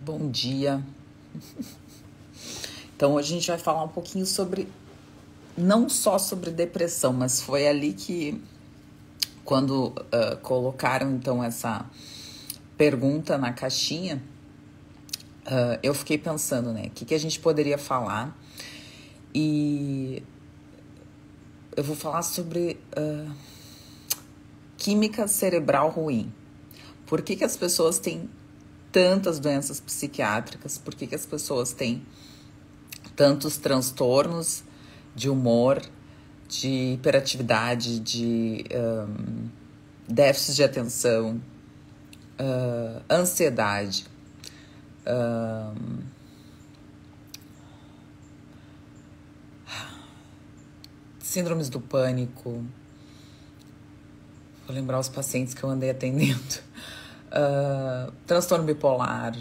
Bom dia. Então hoje a gente vai falar um pouquinho sobre, não só sobre depressão, mas foi ali que, quando colocaram então essa pergunta na caixinha, eu fiquei pensando, né, o que a gente poderia falar. E eu vou falar sobre química cerebral ruim. Por que as pessoas têm tantas doenças psiquiátricas? Por que as pessoas têm tantos transtornos de humor, de hiperatividade, de déficit de atenção, ansiedade, síndromes do pânico? Vou lembrar os pacientes que eu andei atendendo. Transtorno bipolar,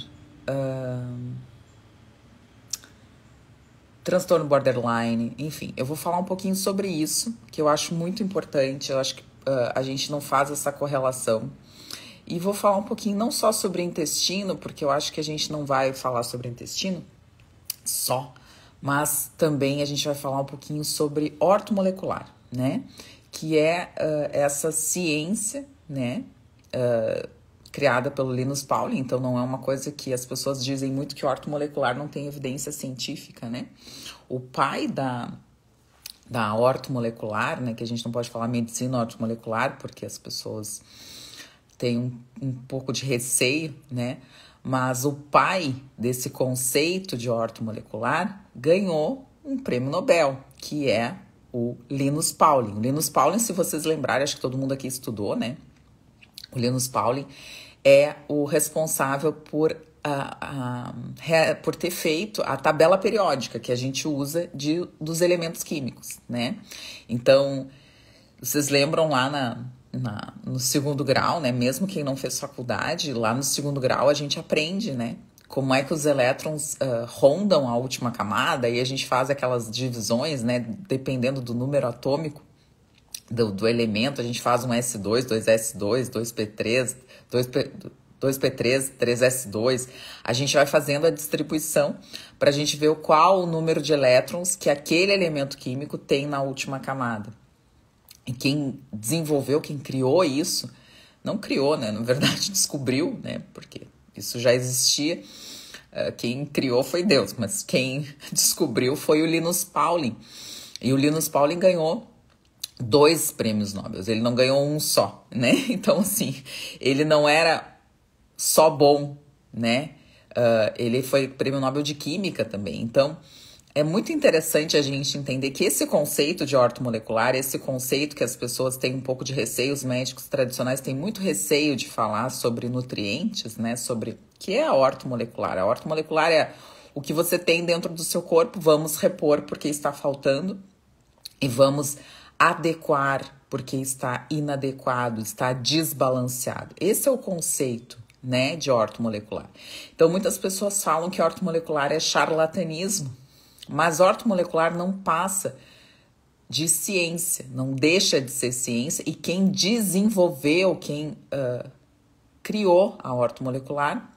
transtorno borderline, enfim. Eu vou falar um pouquinho sobre isso, que eu acho muito importante. Eu acho que a gente não faz essa correlação. E vou falar um pouquinho não só sobre intestino, porque eu acho que a gente não vai falar sobre intestino só, mas também a gente vai falar um pouquinho sobre ortomolecular, né? Que é essa ciência, né? Criada pelo Linus Pauling. Então não é uma coisa que as pessoas dizem muito, que o ortomolecular não tem evidência científica, né? O pai da ortomolecular, né? Que a gente não pode falar medicina ortomolecular, porque as pessoas têm um pouco de receio, né? Mas o pai desse conceito de ortomolecular ganhou um prêmio Nobel, que é o Linus Pauling. O Linus Pauling, se vocês lembrarem, acho que todo mundo aqui estudou, né? O Linus Pauling é o responsável por ter feito a tabela periódica que a gente usa dos elementos químicos, né? Então, vocês lembram lá no segundo grau, né? Mesmo quem não fez faculdade, lá no segundo grau a gente aprende, né? Como é que os elétrons rondam a última camada, e a gente faz aquelas divisões, né? Dependendo do número atômico do elemento, a gente faz um S2, 2S2, 2P3, 2P3, 3S2. A gente vai fazendo a distribuição para a gente ver qual o número de elétrons que aquele elemento químico tem na última camada. E quem desenvolveu, quem criou isso, não criou, né? Na verdade, descobriu, né? Porque isso já existia. Quem criou foi Deus, mas quem descobriu foi o Linus Pauling. E o Linus Pauling ganhou 2 prêmios Nobel, ele não ganhou um só, né? Então, assim, ele não era só bom, né? Ele foi prêmio Nobel de Química também. Então, é muito interessante a gente entender que esse conceito de ortomolecular, esse conceito que as pessoas têm um pouco de receio, os médicos tradicionais têm muito receio de falar sobre nutrientes, né? Sobre o que é a ortomolecular. A ortomolecular é o que você tem dentro do seu corpo, vamos repor porque está faltando e vamos adequar porque está inadequado, está desbalanceado. Esse é o conceito, né, de ortomolecular. Então, muitas pessoas falam que ortomolecular é charlatanismo, mas ortomolecular não passa de ciência, não deixa de ser ciência, e quem desenvolveu, quem criou a ortomolecular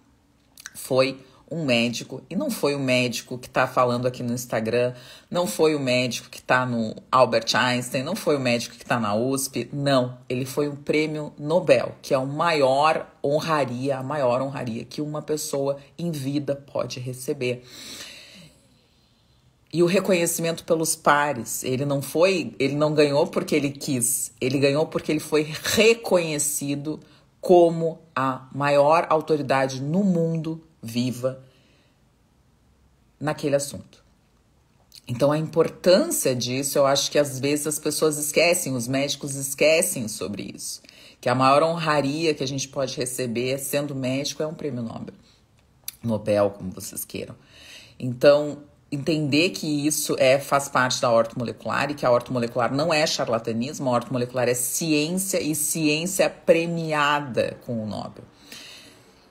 foi um médico, e não foi o médico que está falando aqui no Instagram, não foi o médico que está no Albert Einstein, não foi o médico que está na USP, não. Ele foi um prêmio Nobel, que é a maior honraria que uma pessoa em vida pode receber. E o reconhecimento pelos pares, ele não ganhou porque ele quis, ele ganhou porque ele foi reconhecido como a maior autoridade no mundo viva naquele assunto. Então, a importância disso, eu acho que às vezes as pessoas esquecem, os médicos esquecem sobre isso. Que a maior honraria que a gente pode receber sendo médico é um prêmio Nobel, como vocês queiram. Então, entender que isso faz parte da ortomolecular, e que a ortomolecular não é charlatanismo, a ortomolecular é ciência, e ciência premiada com o Nobel.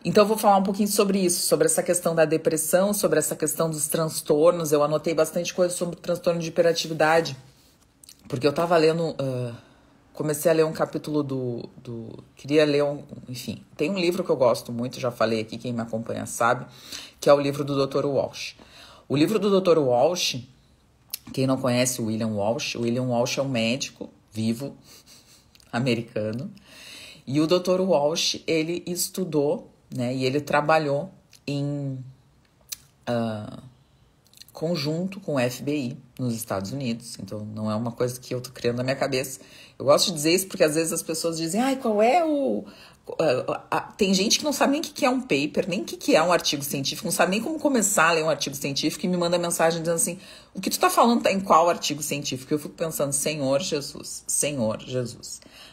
Então, eu vou falar um pouquinho sobre isso, sobre essa questão da depressão, sobre essa questão dos transtornos. Eu anotei bastante coisa sobre o transtorno de hiperatividade, porque eu estava lendo comecei a ler um capítulo queria ler enfim, tem um livro que eu gosto muito, já falei aqui, quem me acompanha sabe, que é o livro do Dr. Walsh. O livro do Dr. Walsh, quem não conhece o William Walsh é um médico vivo, americano, e o Dr. Walsh, ele estudou, né, e ele trabalhou em conjunto com o FBI nos Estados Unidos. Então, não é uma coisa que eu tô criando na minha cabeça. Eu gosto de dizer isso porque às vezes as pessoas dizem, ai, qual é o... Tem gente que não sabe nem o que é um paper, nem o que é um artigo científico, não sabe nem como começar a ler um artigo científico e me manda mensagem dizendo assim, o que tu tá falando tá em qual artigo científico? Eu fico pensando, Senhor Jesus.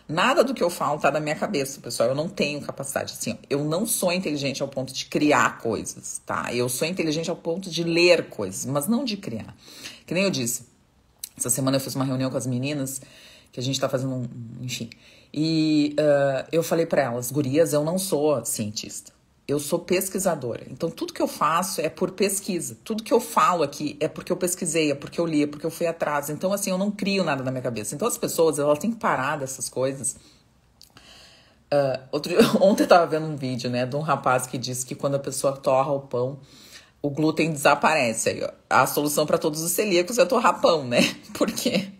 Nada do que eu falo tá na minha cabeça, pessoal. Eu não tenho capacidade. Assim, eu não sou inteligente ao ponto de criar coisas, tá? Eu sou inteligente ao ponto de ler coisas, mas não de criar. Que nem eu disse. Essa semana eu fiz uma reunião com as meninas, que a gente tá fazendo enfim. E eu falei pra elas, gurias, eu não sou cientista. Eu sou pesquisadora. Então, tudo que eu faço é por pesquisa. Tudo que eu falo aqui é porque eu pesquisei, é porque eu li, é porque eu fui atrás. Então, assim, eu não crio nada na minha cabeça. Então, as pessoas, elas têm que parar dessas coisas. Ontem eu tava vendo um vídeo, né, de um rapaz que disse que quando a pessoa torra o pão, o glúten desaparece. Aí, a solução para todos os celíacos é torrar pão, né? Por quê?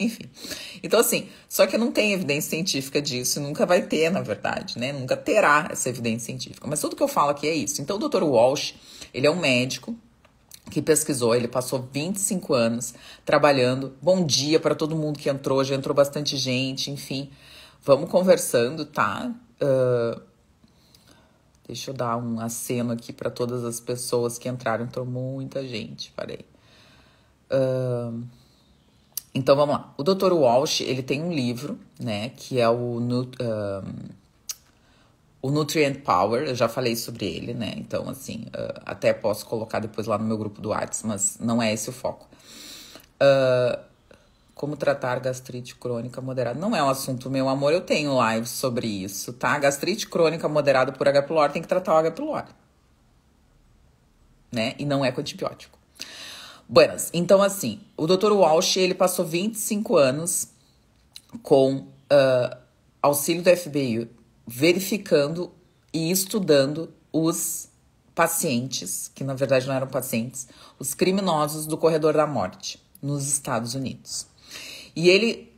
Enfim. Então, assim, só que não tem evidência científica disso, nunca vai ter, na verdade, né? Nunca terá essa evidência científica. Mas tudo que eu falo aqui é isso. Então, o Dr. Walsh, ele é um médico que pesquisou, ele passou 25 anos trabalhando. Bom dia para todo mundo que entrou, já entrou bastante gente, enfim. Vamos conversando, tá? Deixa eu dar um aceno aqui para todas as pessoas que entraram. Entrou muita gente, parei. Então, vamos lá. O Dr. Walsh, ele tem um livro, né, que é o Nutrient Power. Eu já falei sobre ele, né, então, assim, até posso colocar depois lá no meu grupo do WhatsApp, mas não é esse o foco. Como tratar gastrite crônica moderada. Não é um assunto, meu amor, eu tenho lives sobre isso, tá? Gastrite crônica moderada por H. pylori tem que tratar o H. pylori, né, e não é com antibiótico. Buenas, então assim, o Dr. Walsh, ele passou 25 anos com auxílio do FBI, verificando e estudando os pacientes, que na verdade não eram pacientes, os criminosos do corredor da morte, nos Estados Unidos. E ele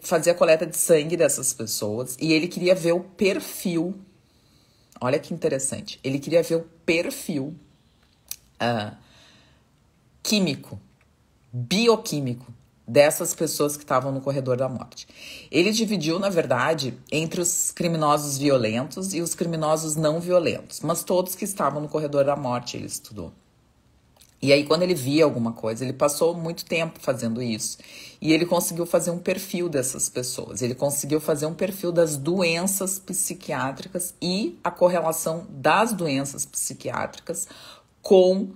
fazia a coleta de sangue dessas pessoas e ele queria ver o perfil, olha que interessante, ele queria ver o perfil químico, bioquímico dessas pessoas que estavam no corredor da morte. Ele dividiu, na verdade, entre os criminosos violentos e os criminosos não violentos, mas todos que estavam no corredor da morte ele estudou. E aí, quando ele via alguma coisa, ele passou muito tempo fazendo isso. E ele conseguiu fazer um perfil dessas pessoas. Ele conseguiu fazer um perfil das doenças psiquiátricas e a correlação das doenças psiquiátricas com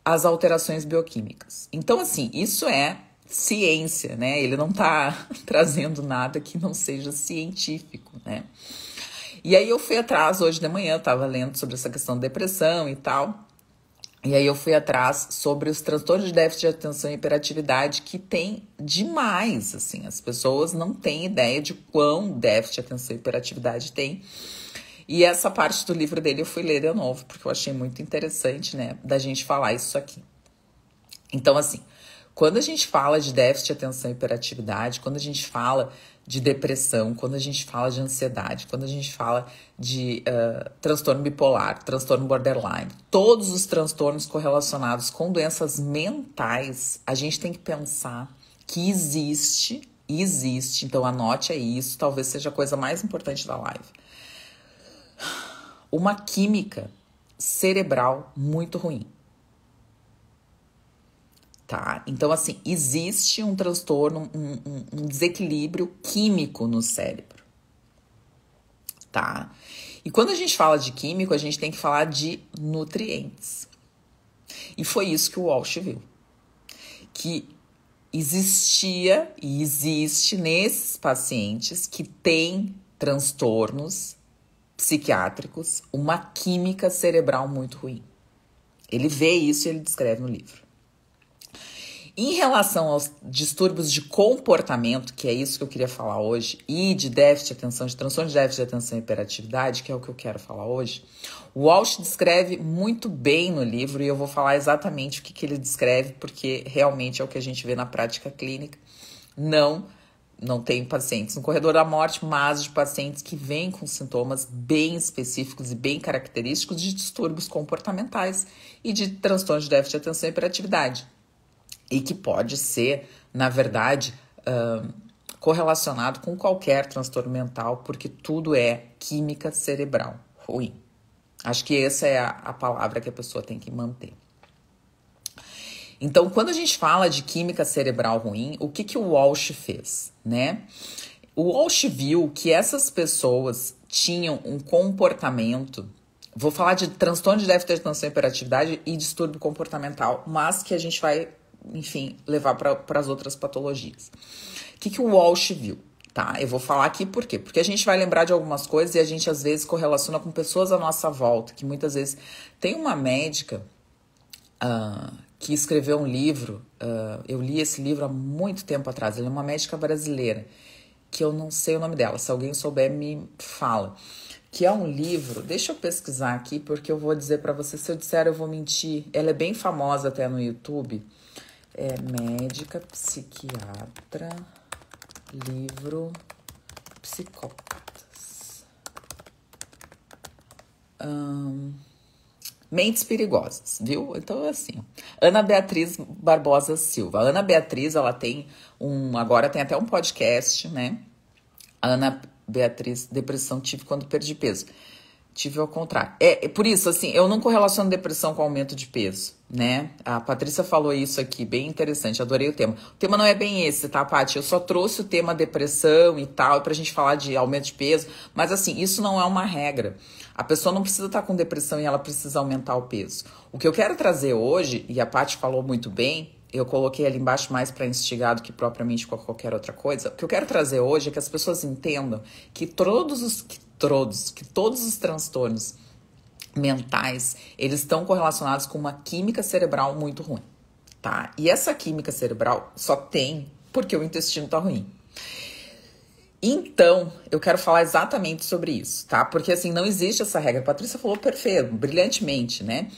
as alterações bioquímicas. Então, assim, isso é ciência, né? Ele não tá trazendo nada que não seja científico, né? E aí eu fui atrás, hoje de manhã, eu tava lendo sobre essa questão de depressão e tal. E aí eu fui atrás sobre os transtornos de déficit de atenção e hiperatividade, que tem demais, assim. As pessoas não têm ideia de quão déficit de atenção e hiperatividade tem. E essa parte do livro dele eu fui ler de novo, porque eu achei muito interessante, né, da gente falar isso aqui. Então, assim, quando a gente fala de déficit de atenção e hiperatividade, quando a gente fala de depressão, quando a gente fala de ansiedade, quando a gente fala de transtorno bipolar, transtorno borderline, todos os transtornos correlacionados com doenças mentais, a gente tem que pensar que existe, então anote aí isso, talvez seja a coisa mais importante da live, uma química cerebral muito ruim. Tá? Então, assim, existe um transtorno, um desequilíbrio químico no cérebro. Tá? E quando a gente fala de químico, a gente tem que falar de nutrientes. E foi isso que o Walsh viu. Que existia e existe nesses pacientes que têm transtornos psiquiátricos, uma química cerebral muito ruim. Ele vê isso e ele descreve no livro. Em relação aos distúrbios de comportamento, que é isso que eu queria falar hoje, e de déficit de atenção, de transtorno de déficit de atenção e hiperatividade, que é o que eu quero falar hoje, o Walsh descreve muito bem no livro, e eu vou falar exatamente o que ele descreve, porque realmente é o que a gente vê na prática clínica. Não tem pacientes no corredor da morte, mas de pacientes que vêm com sintomas bem específicos e bem característicos de distúrbios comportamentais e de transtorno de déficit de atenção e hiperatividade. E que pode ser, na verdade, correlacionado com qualquer transtorno mental, porque tudo é química cerebral ruim. Acho que essa é a palavra que a pessoa tem que manter. Então, quando a gente fala de química cerebral ruim, o que o Walsh fez, né? O Walsh viu que essas pessoas tinham um comportamento, vou falar de transtorno de déficit de atenção e hiperatividade e distúrbio comportamental, mas que a gente vai, enfim, levar para as outras patologias. O que o Walsh viu? Tá, eu vou falar aqui por quê? Porque a gente vai lembrar de algumas coisas e a gente às vezes correlaciona com pessoas à nossa volta, que muitas vezes tem uma médica que escreveu um livro, eu li esse livro há muito tempo atrás, ela é uma médica brasileira, que eu não sei o nome dela, se alguém souber me fala, que é um livro, deixa eu pesquisar aqui, porque eu vou dizer pra você, se eu disser eu vou mentir, ela é bem famosa até no YouTube, é médica, psiquiatra, livro, psicópatas, Mentes Perigosas, viu? Então, assim, Ana Beatriz Barbosa Silva. A Ana Beatriz, ela tem agora tem até um podcast, né? A Ana Beatriz, depressão tive quando perdi peso. Tive ao contrário. Por isso, assim, eu não correlaciono depressão com aumento de peso, né? A Patrícia falou isso aqui, bem interessante, adorei o tema. O tema não é bem esse, tá, Paty? Eu só trouxe o tema depressão e tal, pra gente falar de aumento de peso, mas assim, isso não é uma regra. A pessoa não precisa estar com depressão e ela precisa aumentar o peso. O que eu quero trazer hoje, e a Paty falou muito bem, eu coloquei ali embaixo mais para instigar do que propriamente qualquer outra coisa. O que eu quero trazer hoje é que as pessoas entendam que todos os transtornos mentais, eles estão correlacionados com uma química cerebral muito ruim, tá? E essa química cerebral só tem porque o intestino tá ruim. Então, eu quero falar exatamente sobre isso, tá? Porque, assim, não existe essa regra. A Patrícia falou perfeito, brilhantemente, né?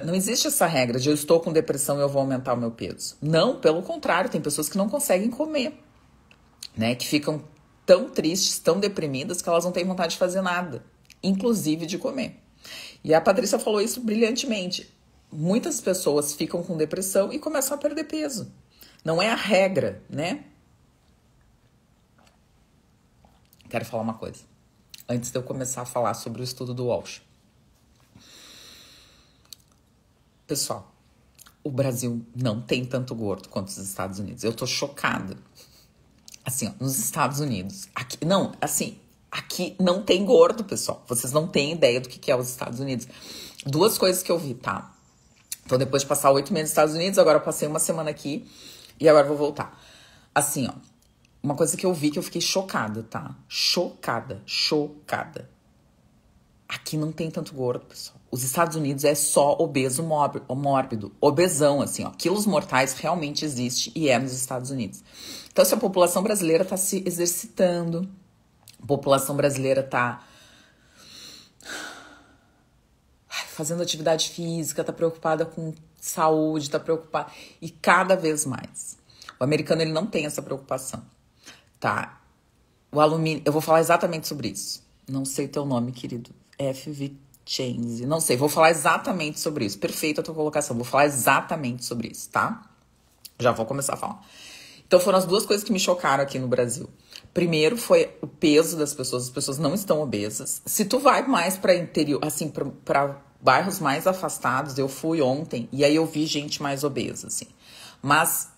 Não existe essa regra de eu estou com depressão e eu vou aumentar o meu peso. Não, pelo contrário, tem pessoas que não conseguem comer, né? Que ficam tão tristes, tão deprimidas, que elas não têm vontade de fazer nada, inclusive de comer. E a Patrícia falou isso brilhantemente. Muitas pessoas ficam com depressão e começam a perder peso. Não é a regra, né? Quero falar uma coisa, antes de eu começar a falar sobre o estudo do Walsh. Pessoal, o Brasil não tem tanto gordo quanto os Estados Unidos. Eu tô chocada. Assim, ó, nos Estados Unidos, aqui não tem gordo, pessoal. Vocês não têm ideia do que é os Estados Unidos. Duas coisas que eu vi, tá? Então, depois de passar 8 meses nos Estados Unidos, agora eu passei uma semana aqui e agora eu vou voltar. Assim, ó, uma coisa que eu vi que eu fiquei chocada, tá? Chocada. Aqui não tem tanto gordo, pessoal. Os Estados Unidos é só obeso mórbido. Obesão, assim, ó. Quilos mortais realmente existe e é nos Estados Unidos. Então, se a população brasileira tá se exercitando, a população brasileira tá fazendo atividade física, tá preocupada com saúde, tá preocupada... E cada vez mais. O americano, ele não tem essa preocupação, tá? O alumínio... Eu vou falar exatamente sobre isso. Não sei o teu nome, querido. F.V. Chains. Não sei, vou falar exatamente sobre isso. Perfeita a tua colocação. Vou falar exatamente sobre isso, tá? Já vou começar a falar. Então, foram as duas coisas que me chocaram aqui no Brasil. Primeiro foi o peso das pessoas. As pessoas não estão obesas. Se tu vai mais para interior, assim, para bairros mais afastados, eu fui ontem e aí eu vi gente mais obesa, assim. Mas,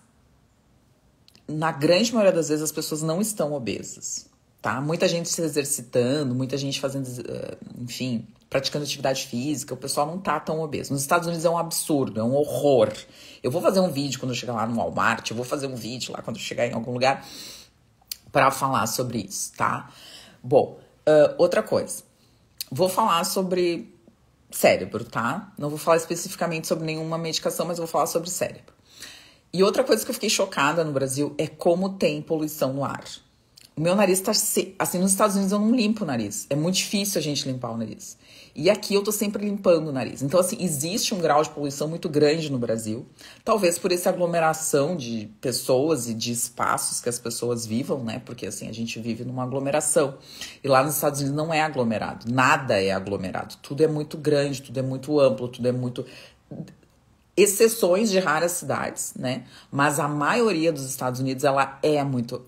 na grande maioria das vezes, as pessoas não estão obesas, tá? Muita gente se exercitando, muita gente fazendo, enfim, praticando atividade física, o pessoal não tá tão obeso. Nos Estados Unidos é um absurdo, é um horror. Eu vou fazer um vídeo quando eu chegar lá no Walmart, eu vou fazer um vídeo lá quando eu chegar em algum lugar para falar sobre isso, tá? Bom, outra coisa. Vou falar sobre cérebro, tá? Não vou falar especificamente sobre nenhuma medicação, mas vou falar sobre cérebro. E outra coisa que eu fiquei chocada no Brasil é como tem poluição no ar. O meu nariz tá... Assim, nos Estados Unidos eu não limpo o nariz. É muito difícil a gente limpar o nariz. E aqui eu tô sempre limpando o nariz. Então, assim, existe um grau de poluição muito grande no Brasil. Talvez por essa aglomeração de pessoas e de espaços que as pessoas vivam, né? Porque, assim, a gente vive numa aglomeração. E lá nos Estados Unidos não é aglomerado. Nada é aglomerado. Tudo é muito grande, tudo é muito amplo, tudo é muito... Exceções de raras cidades, né? Mas a maioria dos Estados Unidos, ela é muito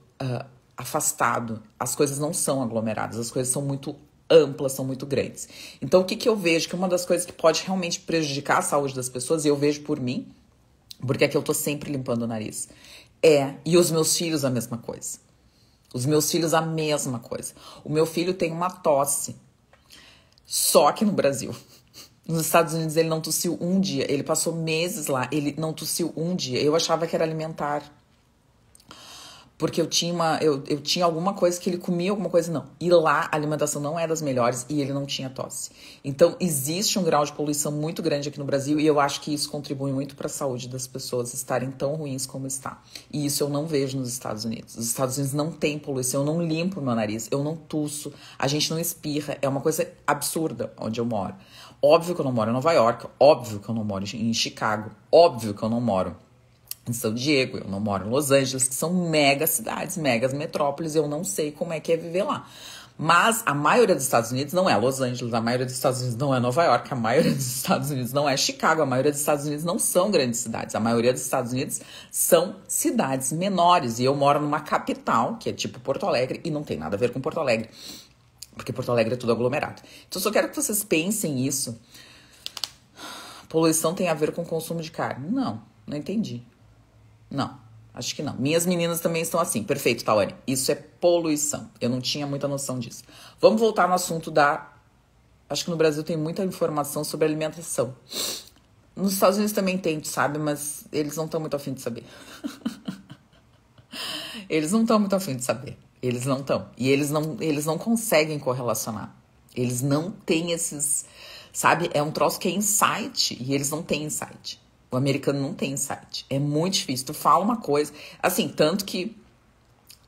afastado. As coisas não são aglomeradas, as coisas são muito amplas, são muito grandes. Então, o que que eu vejo? Que uma das coisas que pode realmente prejudicar a saúde das pessoas, e eu vejo por mim, porque aqui eu tô sempre limpando o nariz, e os meus filhos a mesma coisa. Os meus filhos a mesma coisa. O meu filho tem uma tosse, só que no Brasil. Nos Estados Unidos ele não tossiu um dia. Ele passou meses lá, ele não tossiu um dia. Eu achava que era alimentar. Porque eu tinha alguma coisa que ele comia, alguma coisa não. E lá a alimentação não é das melhores e ele não tinha tosse. Então existe um grau de poluição muito grande aqui no Brasil e eu acho que isso contribui muito para a saúde das pessoas estarem tão ruins como está. E isso eu não vejo nos Estados Unidos. Os Estados Unidos não tem poluição, eu não limpo meu nariz, eu não tuço, a gente não espirra. É uma coisa absurda onde eu moro. Óbvio que eu não moro em Nova York, óbvio que eu não moro em Chicago, óbvio que eu não moro em São Diego, eu não moro em Los Angeles, que são mega cidades, megas metrópoles, eu não sei como é que é viver lá. Mas a maioria dos Estados Unidos não é Los Angeles, a maioria dos Estados Unidos não é Nova York, a maioria dos Estados Unidos não é Chicago, a maioria dos Estados Unidos não são grandes cidades, a maioria dos Estados Unidos são cidades menores. E eu moro numa capital, que é tipo Porto Alegre, e não tem nada a ver com Porto Alegre, porque Porto Alegre é tudo aglomerado. Então eu só quero que vocês pensem isso. Poluição tem a ver com o consumo de carne? Não entendi. Não, acho que não. Minhas meninas também estão assim. Perfeito, Tawane. Isso é poluição. Eu não tinha muita noção disso. Vamos voltar no assunto da... Acho que no Brasil tem muita informação sobre alimentação. Nos Estados Unidos também tem, tu sabe? Mas eles não estão muito afim de saber. Eles não estão muito afim de saber. Eles não estão. E eles não conseguem correlacionar. Eles não têm esses... Sabe? É um troço que é insight. E eles não têm insight. O americano não tem insight. É muito difícil. Tu fala uma coisa... Assim, tanto que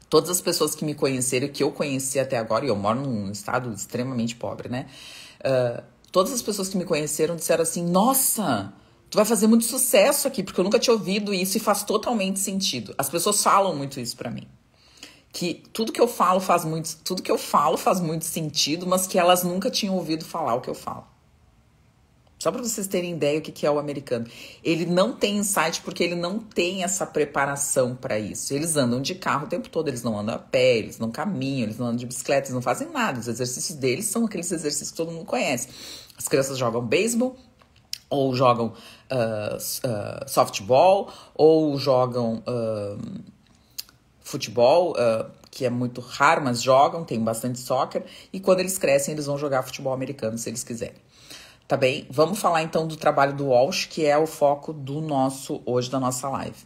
todas as pessoas que me conheceram, que eu conheci até agora, e eu moro num estado extremamente pobre, né? Todas as pessoas que me conheceram disseram assim, nossa, tu vai fazer muito sucesso aqui, porque eu nunca tinha ouvido isso e faz totalmente sentido. As pessoas falam muito isso pra mim. Que tudo que eu falo faz muito sentido, mas que elas nunca tinham ouvido falar o que eu falo. Só para vocês terem ideia o que é o americano. Ele não tem insight porque ele não tem essa preparação para isso. Eles andam de carro o tempo todo, eles não andam a pé, eles não caminham, eles não andam de bicicleta, eles não fazem nada. Os exercícios deles são aqueles exercícios que todo mundo conhece. As crianças jogam beisebol, ou jogam softball, ou jogam futebol, que é muito raro, mas jogam, tem bastante soccer. E quando eles crescem, eles vão jogar futebol americano, se eles quiserem. Tá bem? Vamos falar então do trabalho do Walsh, que é o foco hoje da nossa live.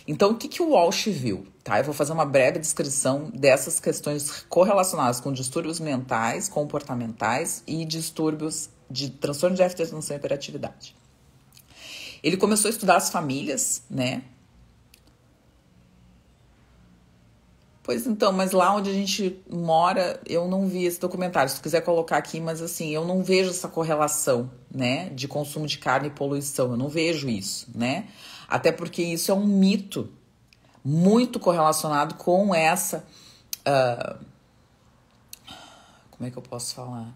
Então, o que o Walsh viu? Tá? Eu vou fazer uma breve descrição dessas questões correlacionadas com distúrbios mentais, comportamentais e distúrbios de transtorno de déficit de atenção e hiperatividade. Ele começou a estudar as famílias, né? Pois então, mas lá onde a gente mora, eu não vi esse documentário. Se tu quiser colocar aqui, mas assim, eu não vejo essa correlação, né, de consumo de carne e poluição. Eu não vejo isso, né? Até porque isso é um mito muito correlacionado com essa... como é que eu posso falar?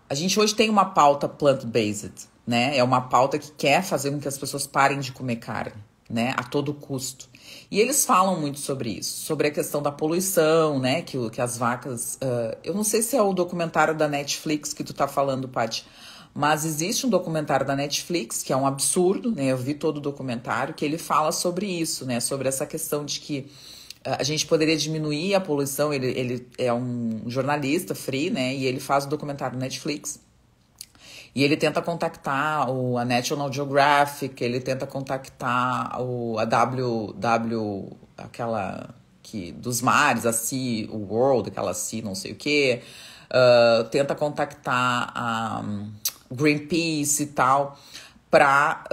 A gente hoje tem uma pauta plant-based, né? É uma pauta que quer fazer com que as pessoas parem de comer carne, né, a todo custo. E eles falam muito sobre isso, sobre a questão da poluição, né, que as vacas... eu não sei se é o documentário da Netflix que tu tá falando, Paty, mas existe um documentário da Netflix, que é um absurdo, né, eu vi todo o documentário, que ele fala sobre isso, né, sobre essa questão de que a gente poderia diminuir a poluição. Ele é um jornalista free, né, e ele faz o documentário da Netflix. E ele tenta contactar a National Geographic, ele tenta contactar a aquela que dos mares, a Sea World, aquela Sea não sei o quê. Tenta contactar a Greenpeace e tal, para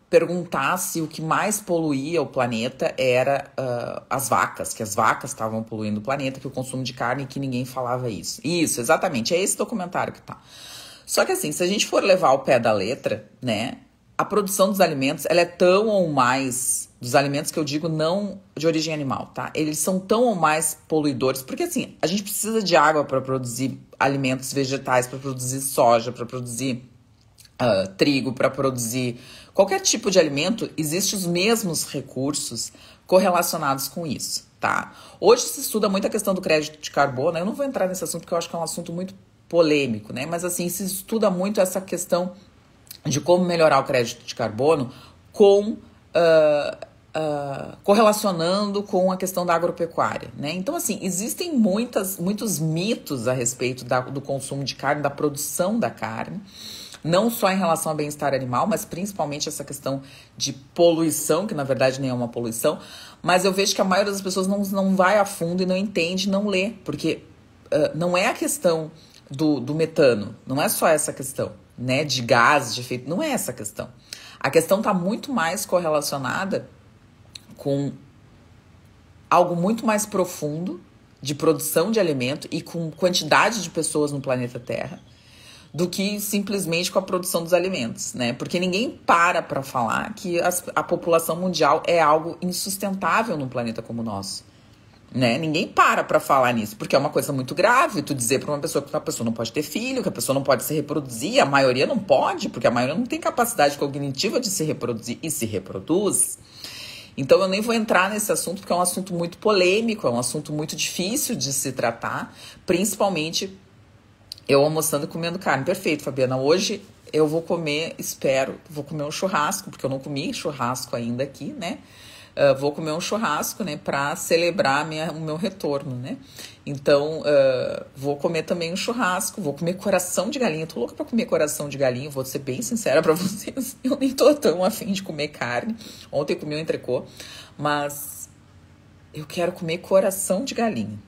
perguntar se o que mais poluía o planeta era as vacas, que as vacas estavam poluindo o planeta, que o consumo de carne, e que ninguém falava isso. Isso, exatamente, é esse documentário que tá. Só que assim, se a gente for levar ao pé da letra, né, a produção dos alimentos, ela é tão ou mais, dos alimentos que eu digo não de origem animal, tá? Eles são tão ou mais poluidores, porque assim, a gente precisa de água para produzir alimentos vegetais, para produzir soja, para produzir trigo, para produzir qualquer tipo de alimento, existem os mesmos recursos correlacionados com isso, tá? Hoje se estuda muito a questão do crédito de carbono, eu não vou entrar nesse assunto porque eu acho que é um assunto muito polêmico, né? Mas assim, se estuda muito essa questão de como melhorar o crédito de carbono com correlacionando com a questão da agropecuária, né? Então, assim, existem muitos mitos a respeito do consumo de carne, da produção da carne, não só em relação ao bem-estar animal, mas principalmente essa questão de poluição, que na verdade nem é uma poluição, mas eu vejo que a maioria das pessoas não vai a fundo e não entende, não lê, porque não é a questão do metano, não é só essa questão, né, de gases, de efeito, não é essa a questão. A questão está muito mais correlacionada com algo muito mais profundo de produção de alimento e com quantidade de pessoas no planeta Terra do que simplesmente com a produção dos alimentos, né? Porque ninguém para falar que a população mundial é algo insustentável num planeta como o nosso, né? Ninguém para falar nisso, porque é uma coisa muito grave tu dizer para uma pessoa que a pessoa não pode ter filho, que a pessoa não pode se reproduzir, a maioria não pode, porque a maioria não tem capacidade cognitiva de se reproduzir e se reproduz. Então eu nem vou entrar nesse assunto porque é um assunto muito polêmico, é um assunto muito difícil de se tratar, principalmente eu almoçando e comendo carne. Perfeito, Fabiana. Hoje eu vou comer, vou comer um churrasco, porque eu não comi churrasco ainda aqui, né? Vou comer um churrasco, né, para celebrar o meu retorno, né? Então, vou comer também um churrasco, vou comer coração de galinha. Tô louca pra comer coração de galinha, vou ser bem sincera pra vocês. Eu nem tô tão afim de comer carne. Ontem eu comi um entrecô, mas eu quero comer coração de galinha.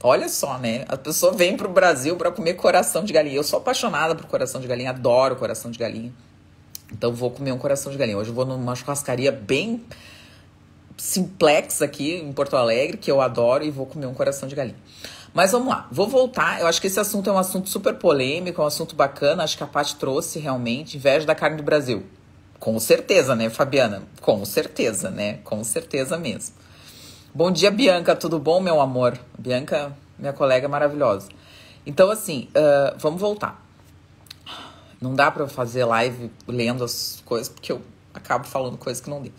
Olha só, né? A pessoa vem pro Brasil para comer coração de galinha. Eu sou apaixonada por coração de galinha, adoro coração de galinha. Então vou comer um coração de galinha. Hoje eu vou numa churrascaria bem simplex aqui em Porto Alegre, que eu adoro, e vou comer um coração de galinha. Mas vamos lá, vou voltar. Eu acho que esse assunto é um assunto super polêmico, é um assunto bacana. Acho que a Paty trouxe realmente inveja da carne do Brasil. Com certeza, né, Fabiana? Com certeza, né? Com certeza mesmo. Bom dia, Bianca, tudo bom, meu amor? Bianca, minha colega maravilhosa. Então, assim, vamos voltar. Não dá pra eu fazer live lendo as coisas, porque eu acabo falando coisas que não devo.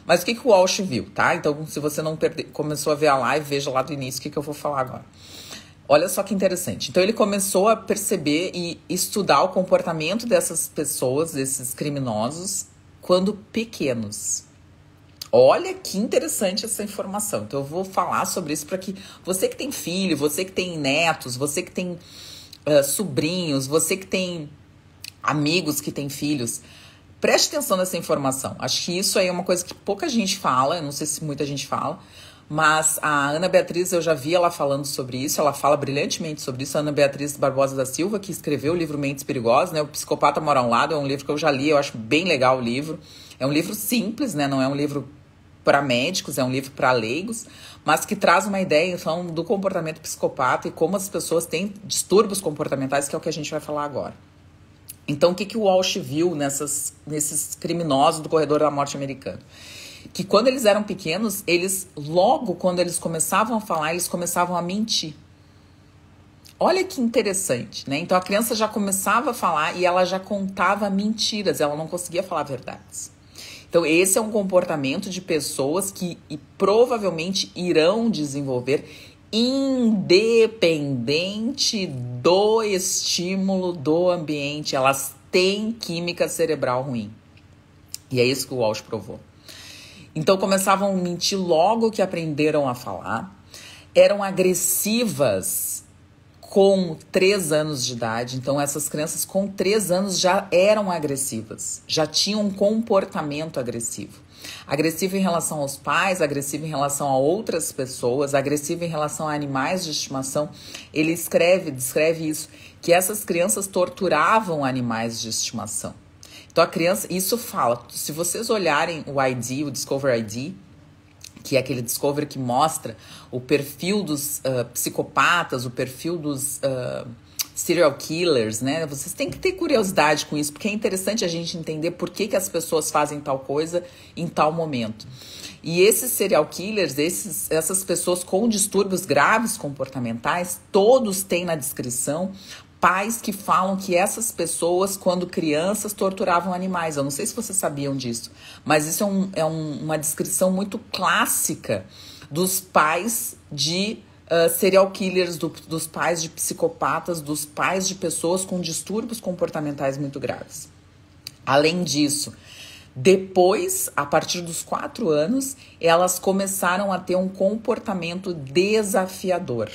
Mas o que o Walsh viu, tá? Então, se você não começou a ver a live, veja lá do início o que eu vou falar agora. Olha só que interessante. Então, ele começou a perceber e estudar o comportamento dessas pessoas, desses criminosos, quando pequenos. Olha que interessante essa informação. Então eu vou falar sobre isso para que você que tem filho, você que tem netos, você que tem sobrinhos, você que tem amigos que têm filhos, preste atenção nessa informação. Acho que isso aí é uma coisa que pouca gente fala, eu não sei se muita gente fala, mas a Ana Beatriz, eu já vi ela falando sobre isso, ela fala brilhantemente sobre isso, a Ana Beatriz Barbosa da Silva, que escreveu o livro Mentes Perigosas, né? O Psicopata Mora ao Lado, é um livro que eu já li, eu acho bem legal o livro. É um livro simples, né? Não é um livro para médicos, é um livro para leigos, mas que traz uma ideia, então, do comportamento psicopata e como as pessoas têm distúrbios comportamentais, que é o que a gente vai falar agora. Então, o que o Walsh viu nesses criminosos do corredor da morte americano? Que quando eles eram pequenos, logo quando eles começavam a falar, eles começavam a mentir. Olha que interessante, né? Então, a criança já começava a falar e ela já contava mentiras, ela não conseguia falar verdades. Então, esse é um comportamento de pessoas que provavelmente irão desenvolver independente do estímulo do ambiente. Elas têm química cerebral ruim. E é isso que o Walsh provou. Então, começavam a mentir logo que aprenderam a falar. Eram agressivas com 3 anos de idade. Então, essas crianças com 3 anos já eram agressivas, já tinham um comportamento agressivo. Agressivo em relação aos pais, agressivo em relação a outras pessoas, agressivo em relação a animais de estimação. Ele descreve isso, que essas crianças torturavam animais de estimação. Então a criança, isso fala, se vocês olharem o ID, o Discover ID, que é aquele Discover que mostra o perfil dos psicopatas, o perfil dos serial killers, né? Vocês têm que ter curiosidade com isso, porque é interessante a gente entender por que as pessoas fazem tal coisa em tal momento. E esses serial killers, essas pessoas com distúrbios graves comportamentais, todos têm na descrição pais que falam que essas pessoas, quando crianças, torturavam animais. Eu não sei se vocês sabiam disso, mas isso é uma descrição muito clássica dos pais de serial killers, dos pais de psicopatas, dos pais de pessoas com distúrbios comportamentais muito graves. Além disso, depois, a partir dos 4 anos, elas começaram a ter um comportamento desafiador.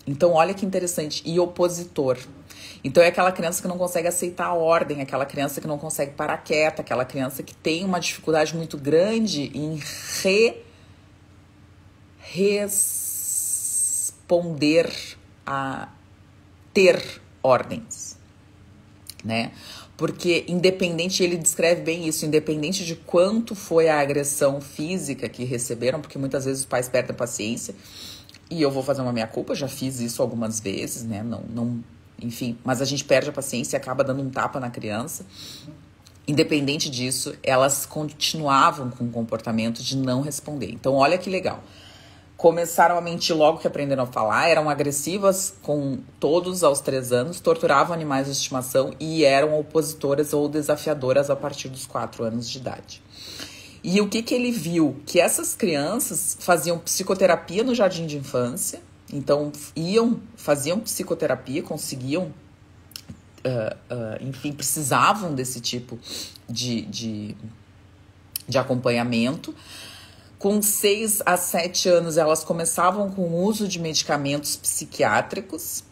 Então, olha que interessante, e opositor. Então, é aquela criança que não consegue aceitar a ordem, aquela criança que não consegue parar quieta, aquela criança que tem uma dificuldade muito grande em responder a ter ordens, né? Porque independente, ele descreve bem isso, independente de quanto foi a agressão física que receberam, porque muitas vezes os pais perdem a paciência, e eu vou fazer uma meia-culpa, já fiz isso algumas vezes, né? Enfim, mas a gente perde a paciência e acaba dando um tapa na criança. Independente disso, elas continuavam com o comportamento de não responder. Então, olha que legal. Começaram a mentir logo que aprenderam a falar, eram agressivas com todos aos 3 anos, torturavam animais de estimação e eram opositoras ou desafiadoras a partir dos 4 anos de idade. E o que ele viu? Que essas crianças faziam psicoterapia no jardim de infância, então faziam psicoterapia, conseguiam, enfim, precisavam desse tipo de acompanhamento. Com 6 a 7 anos, elas começavam com o uso de medicamentos psiquiátricos.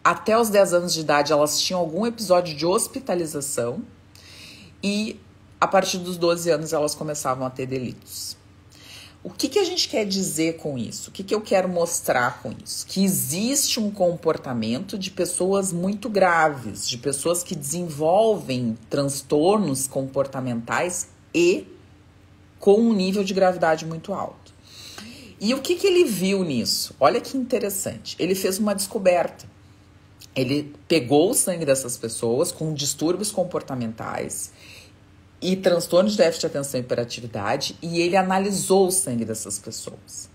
Até os 10 anos de idade, elas tinham algum episódio de hospitalização. E a partir dos 12 anos, elas começavam a ter delitos. O que a gente quer dizer com isso? O que eu quero mostrar com isso? Que existe um comportamento de pessoas muito graves, de pessoas que desenvolvem transtornos comportamentais e com um nível de gravidade muito alto. E o que ele viu nisso? Olha que interessante. Ele fez uma descoberta. Ele pegou o sangue dessas pessoas com distúrbios comportamentais e transtornos de déficit de atenção e hiperatividade e ele analisou o sangue dessas pessoas.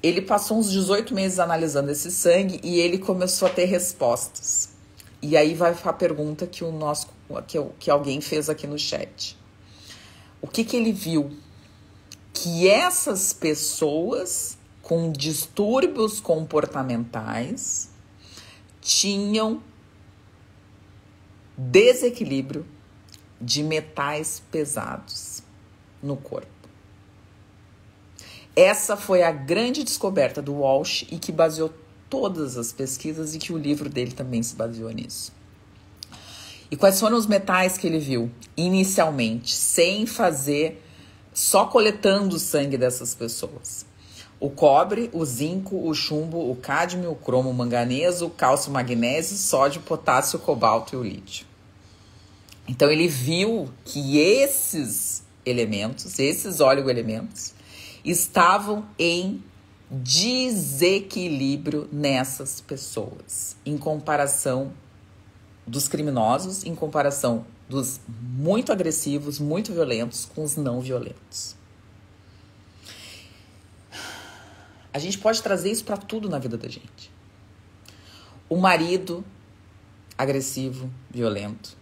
Ele passou uns 18 meses analisando esse sangue e ele começou a ter respostas. E aí vai a pergunta que alguém fez aqui no chat. O que ele viu? Que essas pessoas com distúrbios comportamentais tinham desequilíbrio de metais pesados no corpo. Essa foi a grande descoberta do Walsh e que baseou todas as pesquisas e que o livro dele também se baseou nisso. E quais foram os metais que ele viu? Inicialmente, sem fazer, só coletando o sangue dessas pessoas. O cobre, o zinco, o chumbo, o cádmio, o cromo, o manganês, o cálcio, o magnésio, sódio, o potássio, o cobalto e o lítio. Então ele viu que esses elementos, esses oligoelementos, estavam em desequilíbrio nessas pessoas, em comparação dos criminosos, em comparação dos muito agressivos, muito violentos com os não violentos. A gente pode trazer isso para tudo na vida da gente. O marido agressivo, violento.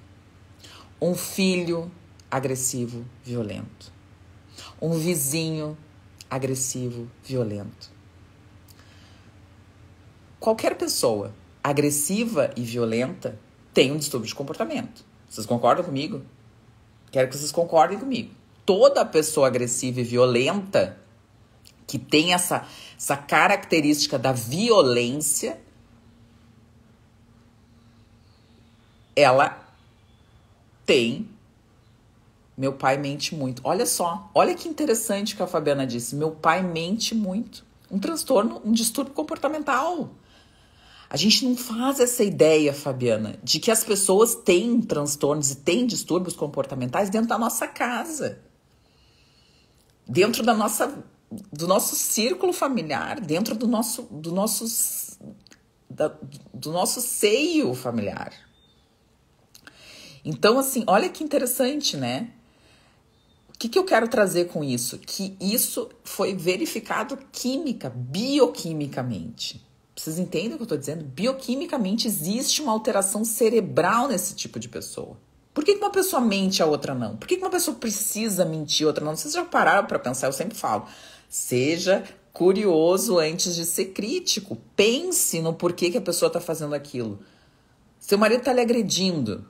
Um filho agressivo, violento. Um vizinho agressivo, violento. Qualquer pessoa agressiva e violenta tem um distúrbio de comportamento. Vocês concordam comigo? Quero que vocês concordem comigo. Toda pessoa agressiva e violenta que tem essa característica da violência, ela tem... Meu pai mente muito. Olha só, olha que interessante que a Fabiana disse. Meu pai mente muito. Um transtorno, um distúrbio comportamental. A gente não faz essa ideia, Fabiana, de que as pessoas têm transtornos e têm distúrbios comportamentais dentro da nossa casa. Dentro do nosso círculo familiar, dentro do nosso seio familiar. Então, assim, olha que interessante, né? O que eu quero trazer com isso? Que isso foi verificado bioquimicamente. Vocês entendem o que eu estou dizendo? Bioquimicamente existe uma alteração cerebral nesse tipo de pessoa. Por que uma pessoa mente e a outra não? Por que uma pessoa precisa mentir e a outra não? Vocês já pararam para pensar? Eu sempre falo, seja curioso antes de ser crítico. Pense no porquê que a pessoa está fazendo aquilo. Seu marido está lhe agredindo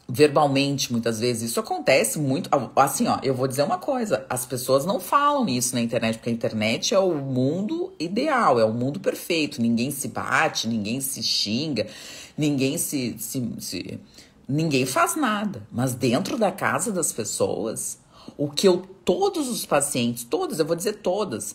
verbalmente, muitas vezes. Isso acontece muito. Assim, ó, eu vou dizer uma coisa. As pessoas não falam isso na internet, porque a internet é o mundo ideal, é o mundo perfeito. Ninguém se bate, ninguém se xinga, ninguém ninguém faz nada. Mas dentro da casa das pessoas, todos os pacientes, todas, eu vou dizer todas,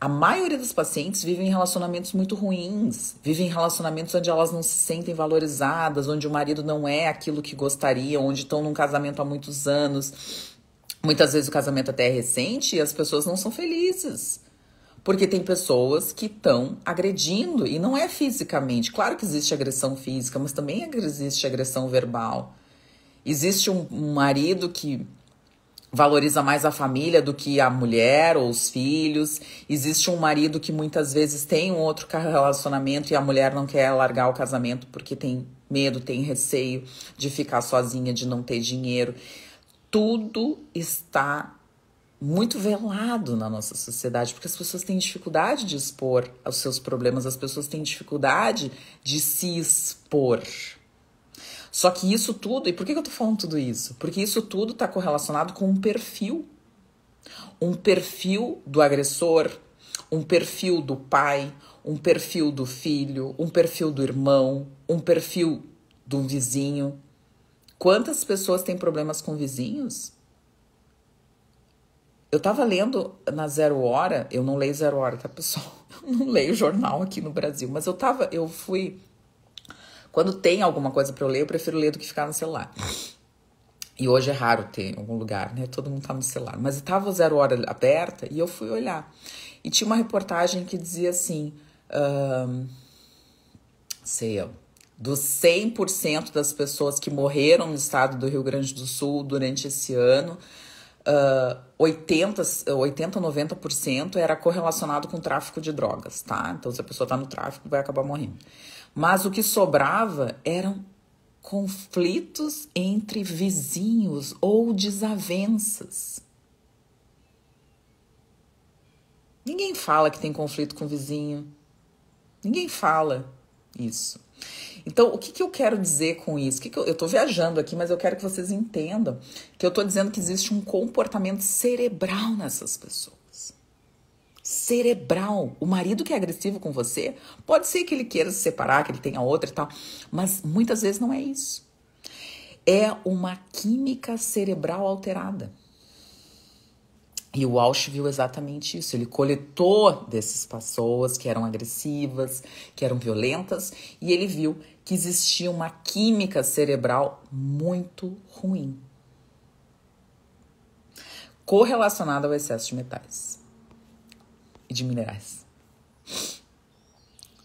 a maioria dos pacientes vivem em relacionamentos muito ruins, vivem em relacionamentos onde elas não se sentem valorizadas, onde o marido não é aquilo que gostaria, onde estão num casamento há muitos anos. Muitas vezes o casamento até é recente e as pessoas não são felizes. Porque tem pessoas que estão agredindo, e não é fisicamente. Claro que existe agressão física, mas também existe agressão verbal. Existe um marido que valoriza mais a família do que a mulher ou os filhos. Existe um marido que muitas vezes tem um outro relacionamento e a mulher não quer largar o casamento porque tem medo, tem receio de ficar sozinha, de não ter dinheiro. Tudo está muito velado na nossa sociedade, porque as pessoas têm dificuldade de expor os seus problemas, as pessoas têm dificuldade de se expor. Só que isso tudo, e por que eu tô falando tudo isso? Porque isso tudo está correlacionado com um perfil. Um perfil do agressor, um perfil do pai, um perfil do filho, um perfil do irmão, um perfil do vizinho. Quantas pessoas têm problemas com vizinhos? Eu tava lendo na Zero Hora, eu não leio Zero Hora, tá, pessoal? Eu não leio jornal aqui no Brasil, mas eu fui... Quando tem alguma coisa para eu ler, eu prefiro ler do que ficar no celular. E hoje é raro ter em algum lugar, né? Todo mundo tá no celular. Mas estava o Zero Hora aberta e eu fui olhar. E tinha uma reportagem que dizia assim... dos 100% das pessoas que morreram no estado do Rio Grande do Sul durante esse ano, 90% era correlacionado com tráfico de drogas, tá? Então, se a pessoa tá no tráfico, vai acabar morrendo. Mas o que sobrava eram conflitos entre vizinhos ou desavenças. Ninguém fala que tem conflito com o vizinho. Ninguém fala isso. Então, o que eu quero dizer com isso? Eu tô viajando aqui, mas eu quero que vocês entendam que eu tô dizendo que existe um comportamento cerebral nessas pessoas. Cerebral. O marido que é agressivo com você, pode ser que ele queira se separar, que ele tenha outra e tal, mas muitas vezes não é isso. É uma química cerebral alterada. E o Walsh viu exatamente isso. Ele coletou dessas pessoas que eram agressivas, que eram violentas, e ele viu que existia uma química cerebral muito ruim, correlacionada ao excesso de metais e de minerais.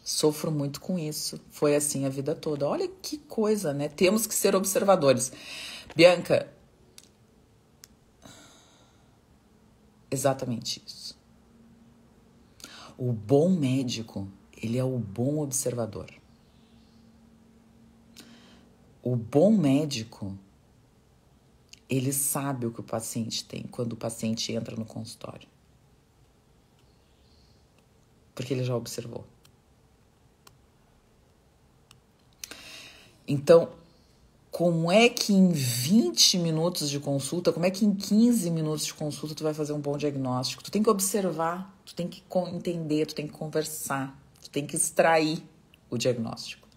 Sofro muito com isso. Foi assim a vida toda. Olha que coisa, né? Temos que ser observadores. Bianca, exatamente isso. O bom médico, ele é o bom observador. O bom médico, ele sabe o que o paciente tem quando o paciente entra no consultório. Porque ele já observou. Então, como é que em 20 minutos de consulta, como é que em 15 minutos de consulta tu vai fazer um bom diagnóstico? Tu tem que observar, tu tem que entender, tu tem que conversar, tu tem que extrair o diagnóstico.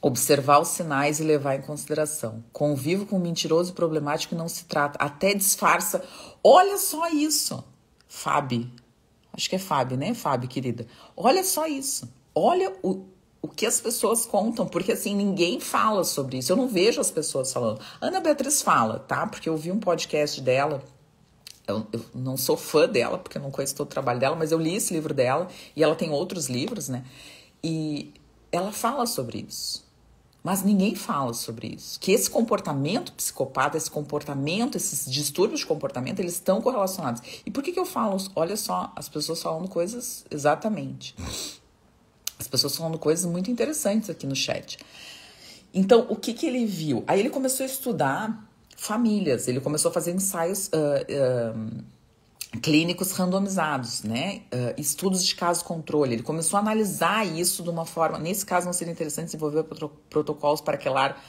Observar os sinais e levar em consideração. Convivo com um mentiroso e problemático e não se trata. Até disfarça. Olha só isso. Fábio. Acho que é Fábio, né, Fábio, querida? Olha só isso. olha o que as pessoas contam, porque assim, ninguém fala sobre isso. Eu não vejo as pessoas falando. Ana Beatriz fala, tá? Porque eu vi um podcast dela. Eu não sou fã dela, porque eu não conheço todo o trabalho dela, mas eu li esse livro dela e ela tem outros livros, né? E ela fala sobre isso. Mas ninguém fala sobre isso. Que esse comportamento psicopata, esse comportamento, esses distúrbios de comportamento, eles estão correlacionados. E por que eu falo? Olha só, as pessoas falando coisas exatamente. As pessoas falando coisas muito interessantes aqui no chat. Então, o que ele viu? Aí ele começou a estudar famílias. Ele começou a fazer ensaios clínicos randomizados, né? Estudos de caso controle. Ele começou a analisar isso de uma forma... Nesse caso, não seria interessante desenvolver protocolos para aquelar...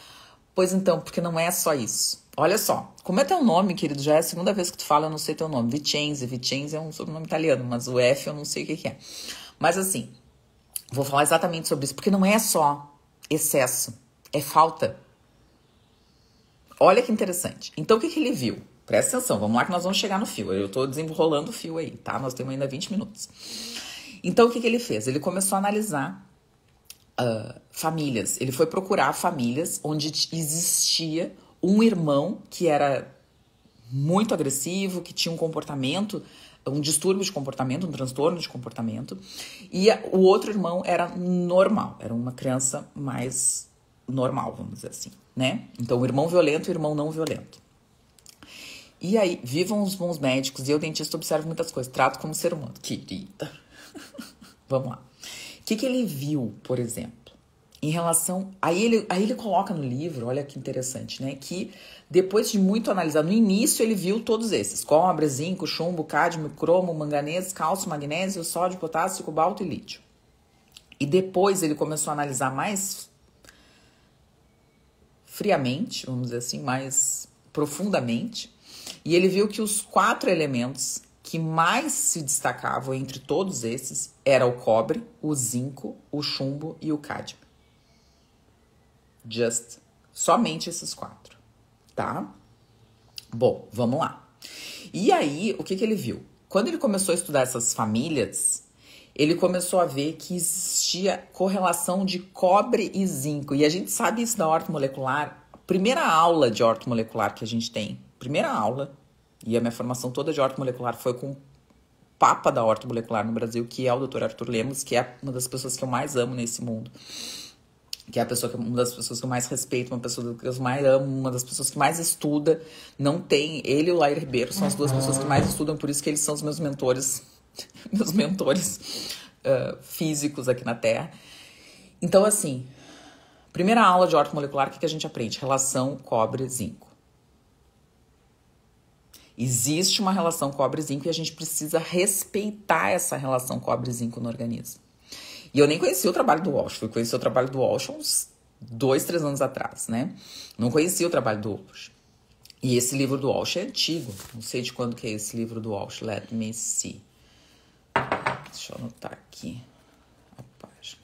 Pois então, porque não é só isso. Olha só, como é teu nome, querido? Já é a segunda vez que tu fala, eu não sei teu nome. Vicenzi. Vicenzi é um sobrenome italiano, mas o F eu não sei o que é. Mas assim, vou falar exatamente sobre isso, porque não é só excesso, é falta. Olha que interessante. Então, o que ele viu? Presta atenção, vamos lá que nós vamos chegar no fio. Eu tô desenrolando o fio aí, tá? Nós temos ainda 20 minutos. Então, o que ele fez? Ele começou a analisar famílias. Ele foi procurar famílias onde existia um irmão que era muito agressivo, que tinha um comportamento, um distúrbio de comportamento, um transtorno de comportamento. E o outro irmão era normal, era uma criança mais normal, vamos dizer assim, né? Então, o irmão violento e o irmão não violento. E aí, vivam os bons médicos, e eu, dentista, observo muitas coisas. Trato como ser humano. Querida. Vamos lá. O que ele viu, por exemplo? Em relação... Aí ele coloca no livro, olha que interessante, né? Que depois de muito analisar, no início ele viu todos esses. Cobre, zinco, chumbo, cádmio, cromo, manganês, cálcio, magnésio, sódio, potássio, cobalto e lítio. E depois ele começou a analisar mais friamente, vamos dizer assim, mais profundamente. E ele viu que os 4 elementos que mais se destacavam entre todos esses era o cobre, o zinco, o chumbo e o cádmio. Somente esses 4, tá? Bom, vamos lá. E aí, o que ele viu? Quando ele começou a estudar essas famílias, ele começou a ver que existia correlação de cobre e zinco. E a gente sabe isso da ortomolecular. Primeira aula de ortomolecular que a gente tem, primeira aula, e a minha formação toda de ortomolecular foi com o papa da ortomolecular no Brasil, que é o Dr. Arthur Lemos, que é uma das pessoas que eu mais amo nesse mundo. Que é uma das pessoas que eu mais respeito, uma pessoa que eu mais amo, uma das pessoas que mais estuda. Não tem... Ele e o Lair Ribeiro são as 2 pessoas que mais estudam, por isso que eles são os meus mentores, físicos aqui na Terra. Então, assim, primeira aula de ortomolecular, o que a gente aprende? Relação cobre-zinco. Existe uma relação cobre-zinco e a gente precisa respeitar essa relação cobre-zinco no organismo. E eu nem conhecia o trabalho do Walsh, fui conhecer o trabalho do Walsh uns 2, 3 anos atrás, né? Não conhecia o trabalho do Walsh. E esse livro do Walsh é antigo, não sei de quando que é esse livro do Walsh, let me see. Deixa eu anotar aqui a página.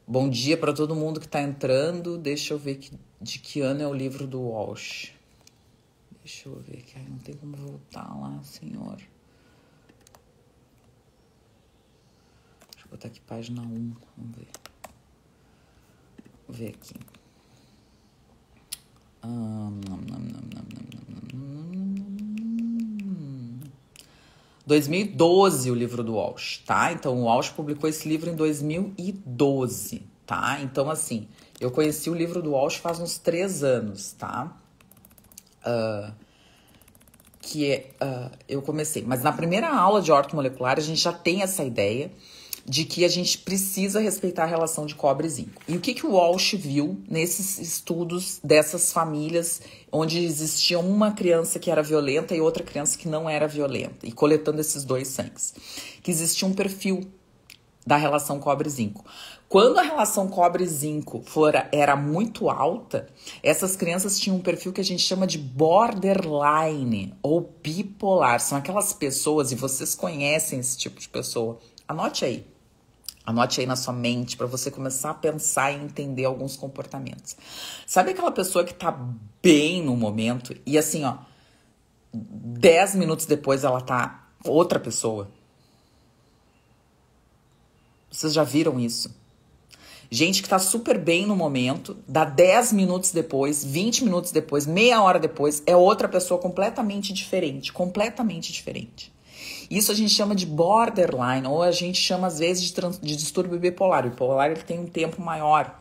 Bom dia para todo mundo que tá entrando, deixa eu ver de que ano é o livro do Walsh. Deixa eu ver, que aí não tem como voltar lá, senhor. Deixa eu botar aqui página 1, vamos ver. Vou ver aqui. 2012 o livro do Walsh, tá? Então, o Walsh publicou esse livro em 2012, tá? Então, assim, eu conheci o livro do Walsh faz uns 3 anos, tá? Eu comecei. Mas na primeira aula de ortomolecular, a gente já tem essa ideia de que a gente precisa respeitar a relação de cobre e zinco. E o que o Walsh viu nesses estudos dessas famílias onde existia uma criança que era violenta e outra criança que não era violenta, e coletando esses 2 sangues? Que existia um perfil da relação cobre-zinco. Quando a relação cobre-zinco era muito alta, essas crianças tinham um perfil que a gente chama de borderline ou bipolar. São aquelas pessoas, e vocês conhecem esse tipo de pessoa. Anote aí na sua mente para você começar a pensar e entender alguns comportamentos. Sabe aquela pessoa que tá bem no momento e assim, 10 minutos depois ela tá outra pessoa? Vocês já viram isso? Gente que tá super bem no momento, dá 10 minutos depois, 20 minutos depois, meia hora depois, é outra pessoa completamente diferente. Completamente diferente. Isso a gente chama de borderline, ou a gente chama às vezes de distúrbio bipolar. O bipolar ele tem um tempo maior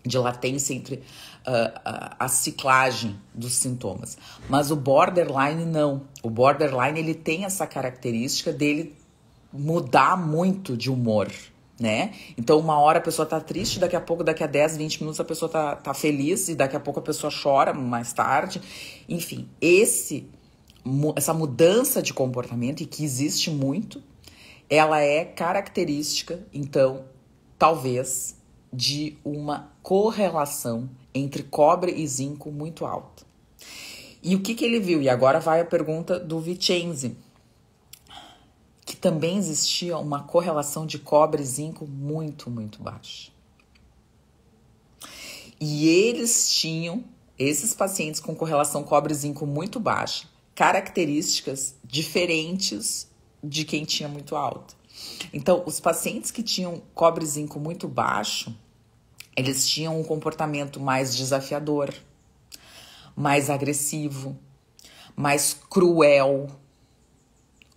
de latência entre a ciclagem dos sintomas. Mas o borderline não. O borderline ele tem essa característica dele mudar muito de humor, né? Então uma hora a pessoa tá triste, daqui a pouco, daqui a 10, 20 minutos a pessoa tá feliz e daqui a pouco a pessoa chora mais tarde. Enfim, essa mudança de comportamento, e que existe muito, ela é característica, então, talvez, de uma correlação entre cobre e zinco muito alta. E o que ele viu? E agora vai a pergunta do Vicenzi, que também existia uma correlação de cobre e zinco muito, muito baixa. E esses pacientes com correlação cobre e zinco muito baixa, características diferentes de quem tinha muito alta. Então, os pacientes que tinham cobre e zinco muito baixo, eles tinham um comportamento mais desafiador, mais agressivo, mais cruel,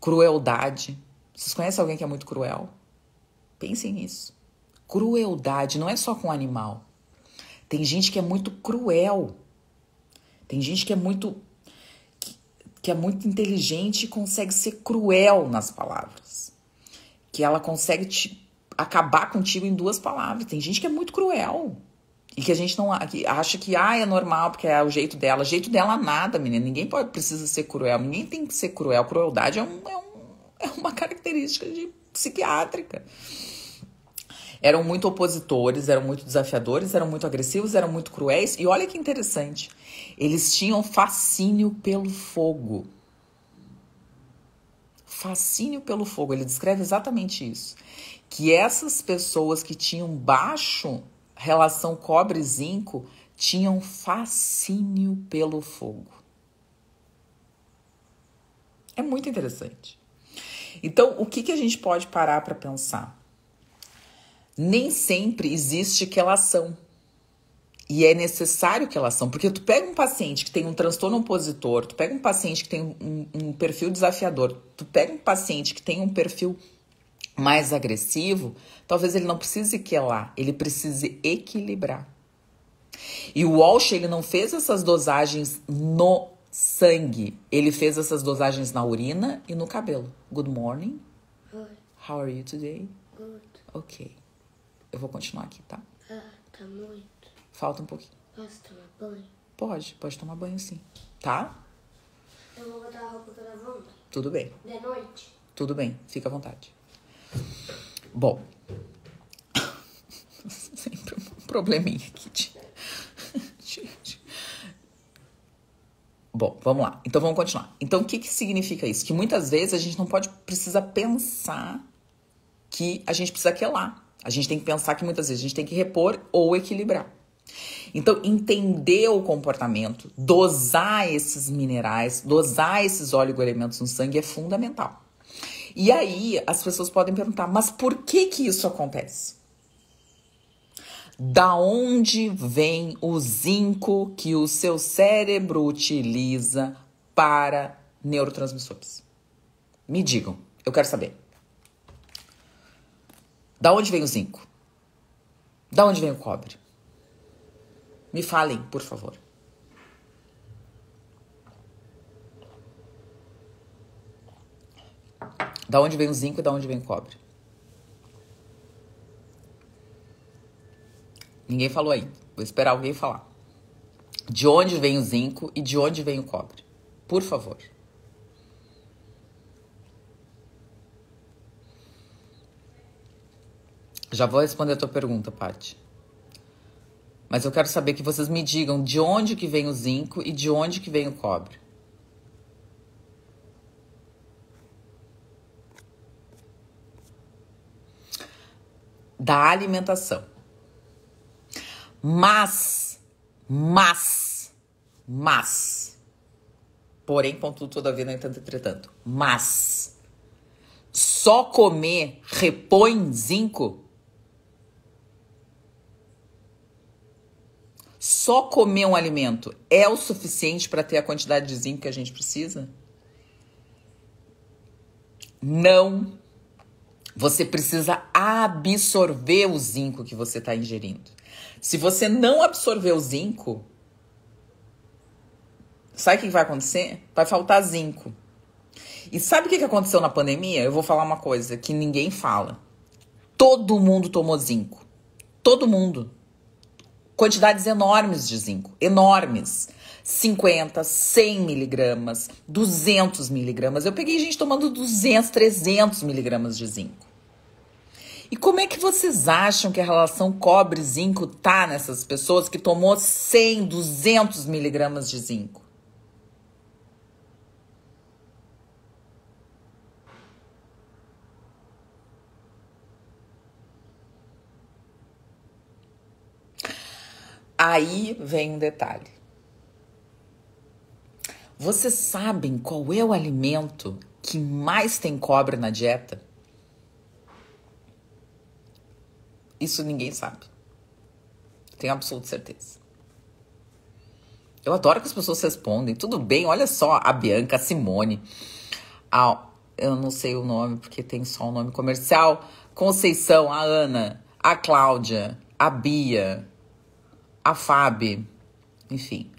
crueldade. Vocês conhecem alguém que é muito cruel? Pensem nisso. Crueldade não é só com animal. Tem gente que é muito cruel. Tem gente que é muito inteligente e consegue ser cruel nas palavras. Que ela consegue acabar contigo em 2 palavras. Tem gente que é muito cruel. E que a gente não acha que é normal, porque é o jeito dela. O jeito dela nada, menina. Ninguém precisa ser cruel. Ninguém tem que ser cruel. Crueldade é uma característica psiquiátrica. Eram muito opositores, eram muito desafiadores, eram muito agressivos, eram muito cruéis. E olha que interessante. Eles tinham fascínio pelo fogo. Fascínio pelo fogo. Ele descreve exatamente isso. Que essas pessoas que tinham baixo relação cobre e zinco tinham fascínio pelo fogo. É muito interessante. Então, o que a gente pode parar para pensar? Nem sempre existe quelação. E é necessário quelação, porque tu pega um paciente que tem um transtorno opositor, tu pega um paciente que tem um perfil desafiador, tu pega um paciente que tem um perfil mais agressivo, talvez ele não precise quelar, ele precise equilibrar. E o Walsh, ele não fez essas dosagens no sangue, ele fez essas dosagens na urina e no cabelo. Good morning. Good. How are you today? Good. Ok. Eu vou continuar aqui, tá? Tá muito. Falta um pouquinho. Posso tomar banho? Pode tomar banho sim, tá? Eu vou botar a roupa que eu lavando. Tudo bem, De noite? tudo bem, fica à vontade. Bom, sempre um probleminha aqui, gente. Bom, vamos lá. Então vamos continuar. Então o que significa isso? Que muitas vezes a gente não precisa pensar que a gente precisa quelar. A gente tem que pensar que muitas vezes a gente tem que repor ou equilibrar. Então, entender o comportamento, dosar esses minerais, dosar esses oligoelementos no sangue é fundamental. E aí, as pessoas podem perguntar, mas por que isso acontece? Da onde vem o zinco que o seu cérebro utiliza para neurotransmissores? Me digam, eu quero saber. Da onde vem o zinco? Da onde vem o cobre? Me falem, por favor. Da onde vem o zinco e da onde vem o cobre? Ninguém falou ainda. Vou esperar alguém falar. De onde vem o zinco e de onde vem o cobre? Por favor. Já vou responder a tua pergunta, Paty. Mas eu quero saber que vocês me digam de onde que vem o zinco e de onde que vem o cobre. Da alimentação. Mas, porém, contudo, todavia, no entanto, entretanto, mas, só comer repõe zinco? Só comer um alimento é o suficiente para ter a quantidade de zinco que a gente precisa? Não. Você precisa absorver o zinco que você está ingerindo. Se você não absorver o zinco, sabe o que vai acontecer? Vai faltar zinco. E sabe o que aconteceu na pandemia? Eu vou falar uma coisa que ninguém fala. Todo mundo tomou zinco. Todo mundo. Quantidades enormes de zinco. Enormes. 50, 100 miligramas, 200 miligramas. Eu peguei gente tomando 200, 300 miligramas de zinco. E como é que vocês acham que a relação cobre-zinco tá nessas pessoas que tomou 100, 200 miligramas de zinco? Aí vem um detalhe. Vocês sabem qual é o alimento que mais tem cobre na dieta? Isso ninguém sabe. Tenho absoluta certeza. Eu adoro que as pessoas respondem. Tudo bem, olha só, a Bianca, a Simone, eu não sei o nome porque tem só o nome comercial, Conceição, a Ana, a Cláudia, a Bia, a Fábio, enfim.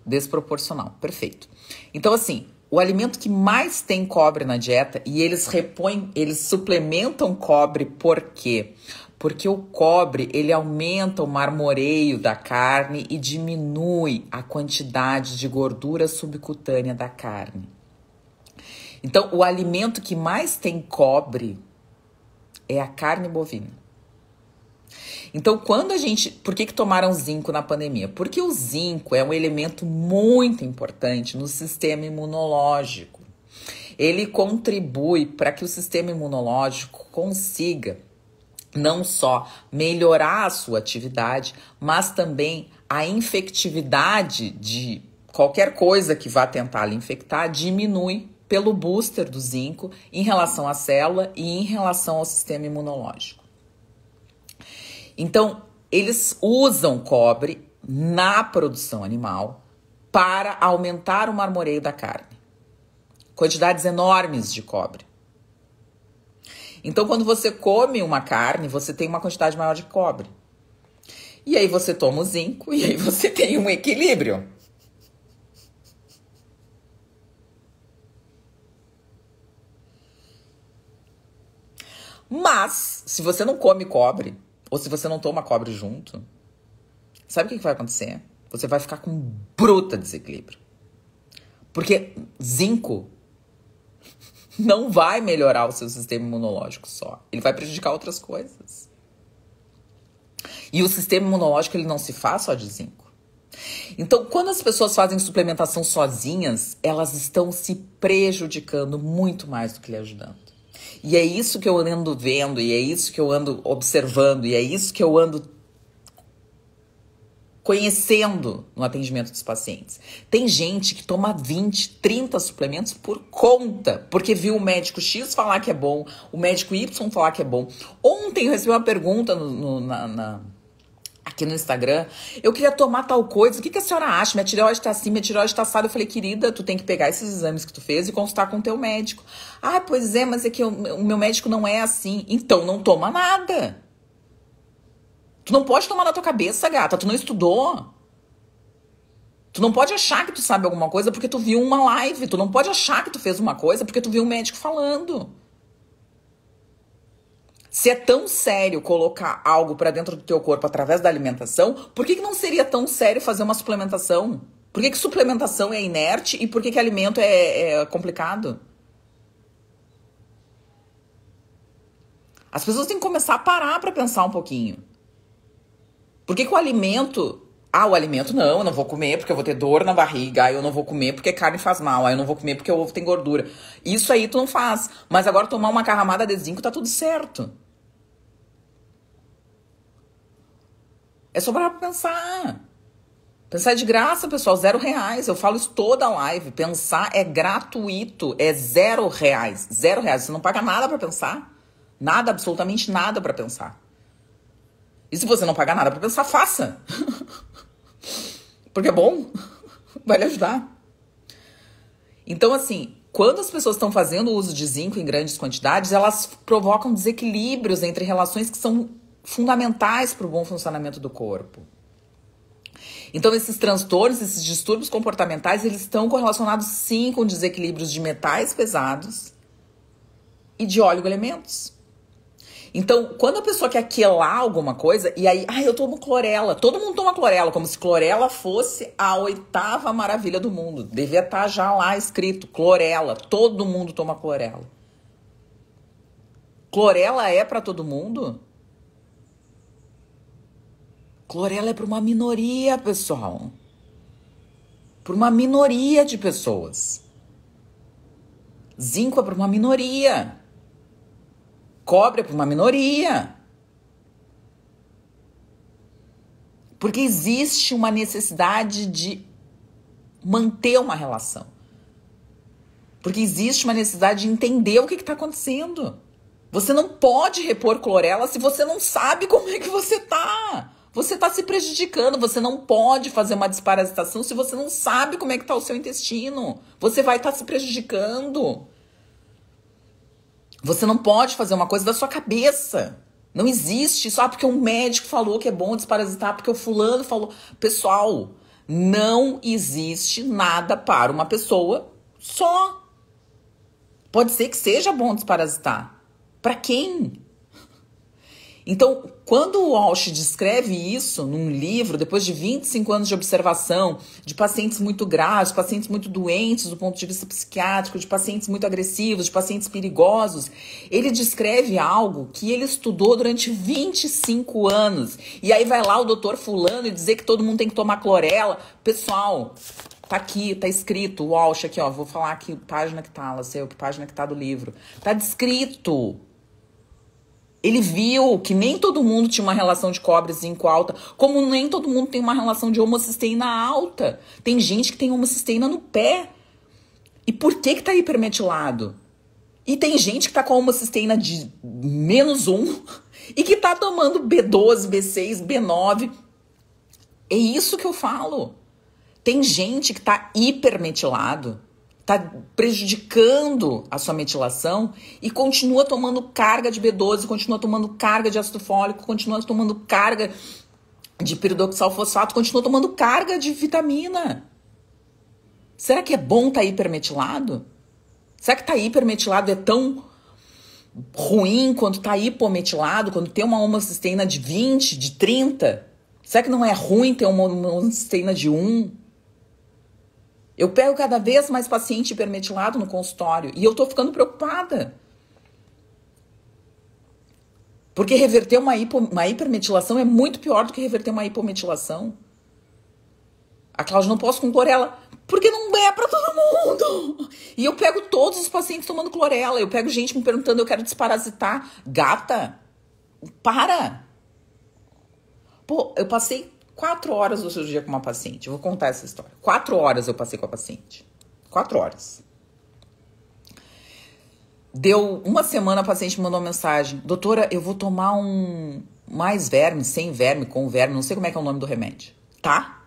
Desproporcional, perfeito. Então, assim, o alimento que mais tem cobre na dieta, e eles suplementam cobre por quê? Porque o cobre, ele aumenta o marmoreio da carne e diminui a quantidade de gordura subcutânea da carne. Então, o alimento que mais tem cobre é a carne bovina. Então, por que tomaram zinco na pandemia? Porque o zinco é um elemento muito importante no sistema imunológico. Ele contribui para que o sistema imunológico consiga não só melhorar a sua atividade, mas também a infectividade de qualquer coisa que vá tentar lhe infectar diminui pelo booster do zinco em relação à célula e em relação ao sistema imunológico. Então, eles usam cobre na produção animal para aumentar o marmoreio da carne. Quantidades enormes de cobre. Então, quando você come uma carne, você tem uma quantidade maior de cobre. E aí você toma o zinco e aí você tem um equilíbrio. Mas, se você não come cobre, ou se você não toma cobre junto, sabe o que vai acontecer? Você vai ficar com um bruta desequilíbrio. Porque zinco não vai melhorar o seu sistema imunológico só. Ele vai prejudicar outras coisas. E o sistema imunológico, ele não se faz só de zinco. Então, quando as pessoas fazem suplementação sozinhas, elas estão se prejudicando muito mais do que lhe ajudando. E é isso que eu ando vendo, e é isso que eu ando observando, e é isso que eu ando conhecendo no atendimento dos pacientes. Tem gente que toma 20, 30 suplementos por conta, porque viu o médico X falar que é bom, o médico Y falar que é bom. Ontem eu recebi uma pergunta aqui no Instagram, eu queria tomar tal coisa, o que a senhora acha? Minha tireoide tá assim, minha tireoide tá assada. Eu falei, querida, tu tem que pegar esses exames que tu fez e consultar com o teu médico. Ah, pois é, mas é que o meu médico não é assim. Então não toma nada. Tu não pode tomar na tua cabeça, gata, tu não estudou. Tu não pode achar que tu sabe alguma coisa porque tu viu uma live, tu não pode achar que tu fez uma coisa porque tu viu um médico falando. Se é tão sério colocar algo para dentro do teu corpo através da alimentação, por que não seria tão sério fazer uma suplementação? Por que suplementação é inerte e por que alimento é complicado? As pessoas têm que começar a parar para pensar um pouquinho. Por que o alimento... o alimento não, eu não vou comer porque eu vou ter dor na barriga, eu não vou comer porque carne faz mal, eu não vou comer porque o ovo tem gordura. Isso aí tu não faz. Mas agora tomar uma carramada de zinco tá tudo certo. É só parar pra pensar. Pensar é de graça, pessoal, R$0. Eu falo isso toda a live. Pensar é gratuito, é R$0. R$0. Você não paga nada pra pensar. Nada, absolutamente nada pra pensar. E se você não pagar nada pra pensar, faça. Porque é bom. Vai lhe ajudar. Então, assim, quando as pessoas estão fazendo uso de zinco em grandes quantidades, elas provocam desequilíbrios entre relações que são fundamentais para o bom funcionamento do corpo. Então, esses transtornos, esses distúrbios comportamentais, eles estão correlacionados, sim, com desequilíbrios de metais pesados e de oligoelementos. Então, quando a pessoa quer quelar alguma coisa, e aí, eu tomo clorela. Todo mundo toma clorela, como se clorela fosse a 8ª maravilha do mundo. Devia estar já lá escrito, clorela. Todo mundo toma clorela. Clorela é para todo mundo? Clorela é para uma minoria, pessoal. Para uma minoria de pessoas. Zinco é para uma minoria. Cobre é para uma minoria. Porque existe uma necessidade de manter uma relação. Porque existe uma necessidade de entender o que está acontecendo. Você não pode repor clorela se você não sabe como é que você está. Você está se prejudicando. Você não pode fazer uma desparasitação se você não sabe como é que está o seu intestino. Você vai estar se prejudicando. Você não pode fazer uma coisa da sua cabeça. Não existe só porque um médico falou que é bom desparasitar, porque o fulano falou. Pessoal, não existe nada para uma pessoa só. Pode ser que seja bom desparasitar. Para quem? Então, quando o Walsh descreve isso num livro, depois de 25 anos de observação de pacientes muito graves, pacientes muito doentes do ponto de vista psiquiátrico, de pacientes muito agressivos, de pacientes perigosos, ele descreve algo que ele estudou durante 25 anos. E aí vai lá o doutor fulano e dizer que todo mundo tem que tomar clorela. Pessoal, tá aqui, tá escrito, o Walsh aqui, ó, vou falar aqui, página que tá, que página que tá do livro. Tá descrito. Ele viu que nem todo mundo tinha uma relação de cobre e zinco alta, como nem todo mundo tem uma relação de homocisteína alta. Tem gente que tem homocisteína no pé. E por que tá hipermetilado? E tem gente que tá com a homocisteína de -1 e que tá tomando B12, B6, B9. É isso que eu falo. Tem gente que tá hipermetilado, tá prejudicando a sua metilação e continua tomando carga de B12, continua tomando carga de ácido fólico, continua tomando carga de piridoxal fosfato, continua tomando carga de vitamina. Será que é bom estar hipermetilado? Será que estar hipermetilado é tão ruim quanto estar hipometilado, quando tem uma homocisteína de 20, de 30? Será que não é ruim ter uma homocisteína de 1? Eu pego cada vez mais paciente hipermetilado no consultório e eu tô ficando preocupada. Porque reverter uma hipermetilação é muito pior do que reverter uma hipometilação. A Cláudia, não posso com clorela. Porque não é pra todo mundo. E eu pego todos os pacientes tomando clorela. Eu pego gente me perguntando, eu quero desparasitar. Gata, para. Pô, eu passei 4 horas do cirurgia com uma paciente. Eu vou contar essa história. 4 horas eu passei com a paciente. 4 horas. Deu uma semana, a paciente me mandou uma mensagem. Doutora, eu vou tomar mais verme, sem verme, com verme. Não sei como é que é o nome do remédio. Tá?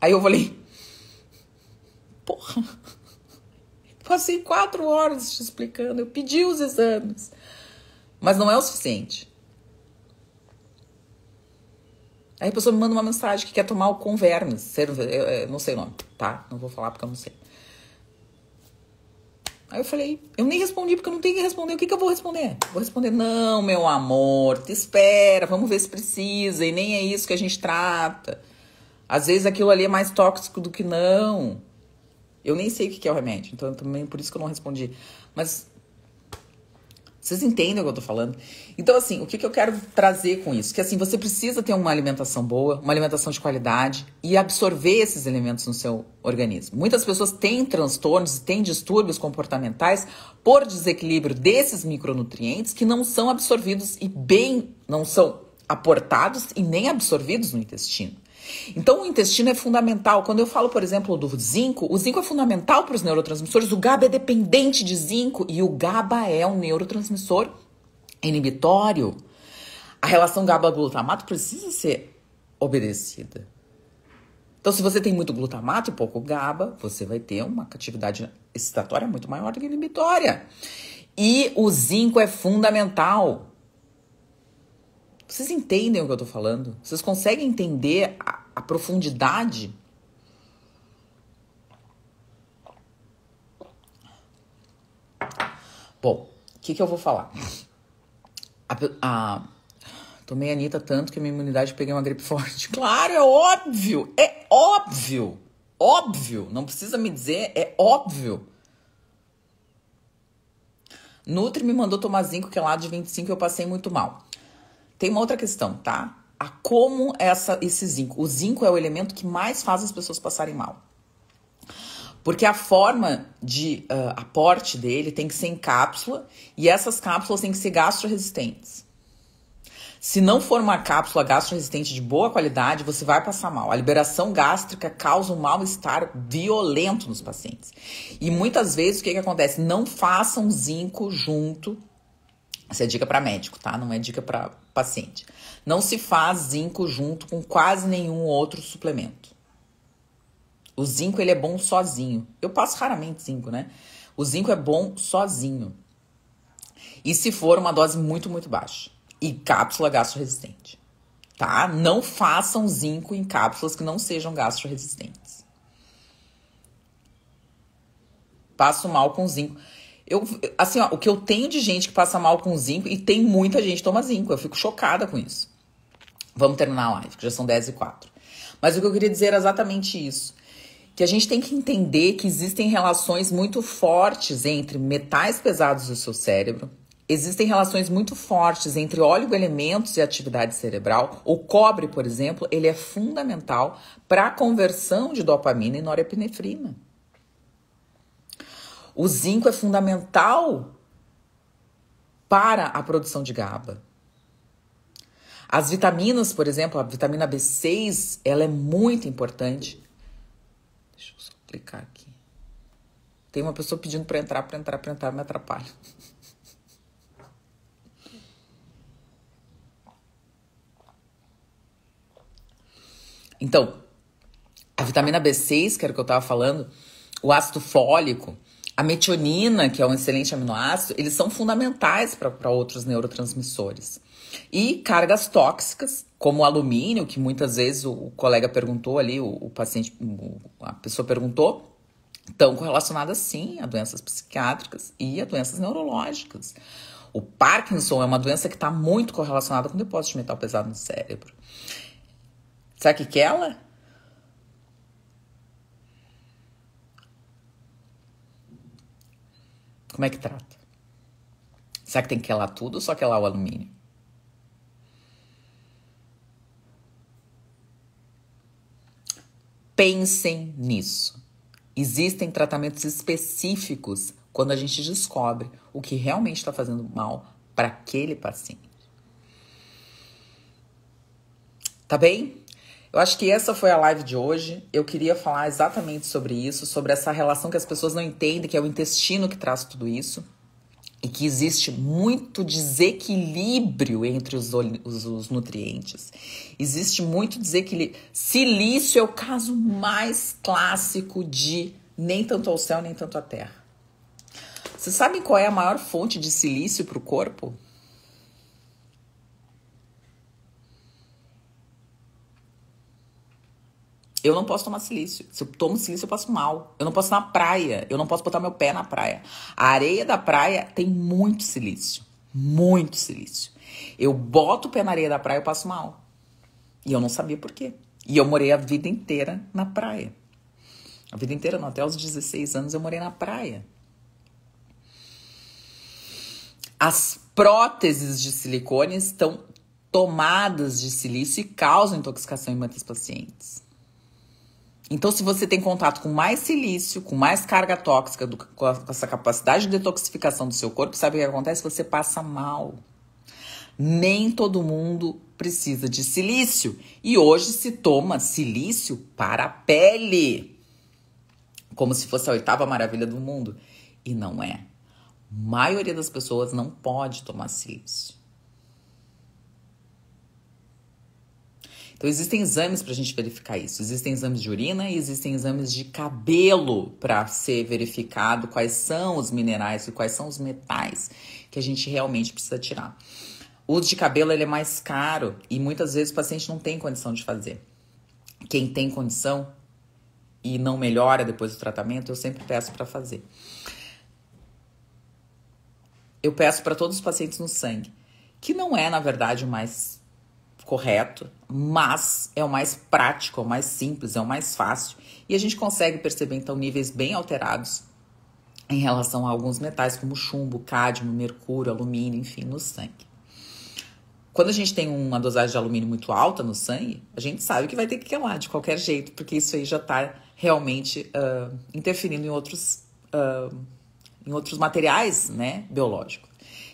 Aí eu falei... Porra. Passei 4 horas te explicando. Eu pedi os exames. Mas não é o suficiente. Aí a pessoa me manda uma mensagem que quer tomar o Convermes. Eu não sei o nome, tá? Não vou falar porque eu não sei. Aí eu falei, eu nem respondi porque eu não tenho que responder. O que eu vou responder? Vou responder, não, meu amor, te espera, vamos ver se precisa. E nem é isso que a gente trata. Às vezes aquilo ali é mais tóxico do que não. Eu nem sei o que é o remédio, então também por isso que eu não respondi. Mas... vocês entendem o que eu tô falando? Então, assim, o que eu quero trazer com isso? Que, assim, você precisa ter uma alimentação boa, uma alimentação de qualidade e absorver esses elementos no seu organismo. Muitas pessoas têm transtornos, têm distúrbios comportamentais por desequilíbrio desses micronutrientes que não são absorvidos não são aportados e nem absorvidos no intestino. Então, o intestino é fundamental. Quando eu falo, por exemplo, do zinco, o zinco é fundamental para os neurotransmissores. O GABA é dependente de zinco e o GABA é um neurotransmissor inibitório. A relação GABA-glutamato precisa ser obedecida. Então, se você tem muito glutamato e pouco GABA, você vai ter uma atividade excitatória muito maior do que inibitória. E o zinco é fundamental. Vocês entendem o que eu tô falando? Vocês conseguem entender a profundidade? Bom, o que eu vou falar? Tomei a Anitta tanto que a minha imunidade peguei uma gripe forte. Claro, é óbvio! É óbvio! Óbvio! Não precisa me dizer, é óbvio. Nutri me mandou tomar zinco quelado de 25 e eu passei muito mal. Tem uma outra questão, tá? Como esse zinco. O zinco é o elemento que mais faz as pessoas passarem mal. Porque a forma de aporte dele tem que ser em cápsula e essas cápsulas têm que ser gastroresistentes. Se não for uma cápsula gastroresistente de boa qualidade, você vai passar mal. A liberação gástrica causa um mal-estar violento nos pacientes. E muitas vezes o que acontece? Não façam zinco junto. Essa é dica para médico, tá? Não é dica para paciente. Não se faz zinco junto com quase nenhum outro suplemento. O zinco, ele é bom sozinho. Eu passo raramente zinco, né? O zinco é bom sozinho. E se for uma dose muito, muito baixa. E cápsula gastroresistente, tá? Não façam zinco em cápsulas que não sejam gastroresistentes. Passo mal com zinco. O que eu tenho de gente que passa mal com zinco, e tem muita gente que toma zinco, eu fico chocada com isso. Vamos terminar a live, que já são 10h04. Mas o que eu queria dizer é exatamente isso. Que a gente tem que entender que existem relações muito fortes entre metais pesados do seu cérebro. Existem relações muito fortes entre oligoelementos e atividade cerebral. O cobre, por exemplo, ele é fundamental para a conversão de dopamina e norepinefrina. O zinco é fundamental para a produção de GABA. As vitaminas, por exemplo, a vitamina B6, ela é muito importante. Deixa eu só clicar aqui. Tem uma pessoa pedindo para entrar, me atrapalha. Então, a vitamina B6, que era o que eu estava falando, o ácido fólico, a metionina, que é um excelente aminoácido, eles são fundamentais para outros neurotransmissores. E cargas tóxicas, como o alumínio, que muitas vezes o colega perguntou ali, o paciente, a pessoa perguntou, estão correlacionadas sim a doenças psiquiátricas e a doenças neurológicas. O Parkinson é uma doença que está muito correlacionada com depósito de metal pesado no cérebro. Sabe o que é ela? Como é que trata? Será que tem que quelar tudo ou só quelar o alumínio? Pensem nisso. Existem tratamentos específicos quando a gente descobre o que realmente está fazendo mal para aquele paciente. Tá bem? Eu acho que essa foi a live de hoje. Eu queria falar exatamente sobre isso, sobre essa relação que as pessoas não entendem, que é o intestino que traz tudo isso. E que existe muito desequilíbrio entre os nutrientes. Existe muito desequilíbrio. Silício é o caso mais clássico de nem tanto ao céu, nem tanto à terra. Vocês sabem qual é a maior fonte de silício para o corpo? Eu não posso tomar silício. Se eu tomo silício, eu passo mal. Eu não posso ir na praia. Eu não posso botar meu pé na praia. A areia da praia tem muito silício. Muito silício. Eu boto o pé na areia da praia, eu passo mal. E eu não sabia por quê. E eu morei a vida inteira na praia. A vida inteira não. Até os 16 anos eu morei na praia. As próteses de silicone estão tomadas de silício e causam intoxicação em muitos pacientes. Então, se você tem contato com mais silício, com mais carga tóxica, com essa capacidade de detoxificação do seu corpo, sabe o que acontece? Você passa mal. Nem todo mundo precisa de silício. E hoje se toma silício para a pele. Como se fosse a 8ª maravilha do mundo. E não é. A maioria das pessoas não pode tomar silício. Então, existem exames para a gente verificar isso. Existem exames de urina e existem exames de cabelo para ser verificado quais são os minerais e quais são os metais que a gente realmente precisa tirar. O de cabelo ele é mais caro e muitas vezes o paciente não tem condição de fazer. Quem tem condição e não melhora depois do tratamento, eu sempre peço para fazer. Eu peço para todos os pacientes no sangue, que não é, na verdade, o mais correto, mas é o mais prático, é o mais simples, é o mais fácil. E a gente consegue perceber, então, níveis bem alterados em relação a alguns metais, como chumbo, cádmio, mercúrio, alumínio, enfim, no sangue. Quando a gente tem uma dosagem de alumínio muito alta no sangue, a gente sabe que vai ter que quelar de qualquer jeito, porque isso aí já está realmente interferindo em outros materiais, né, biológicos.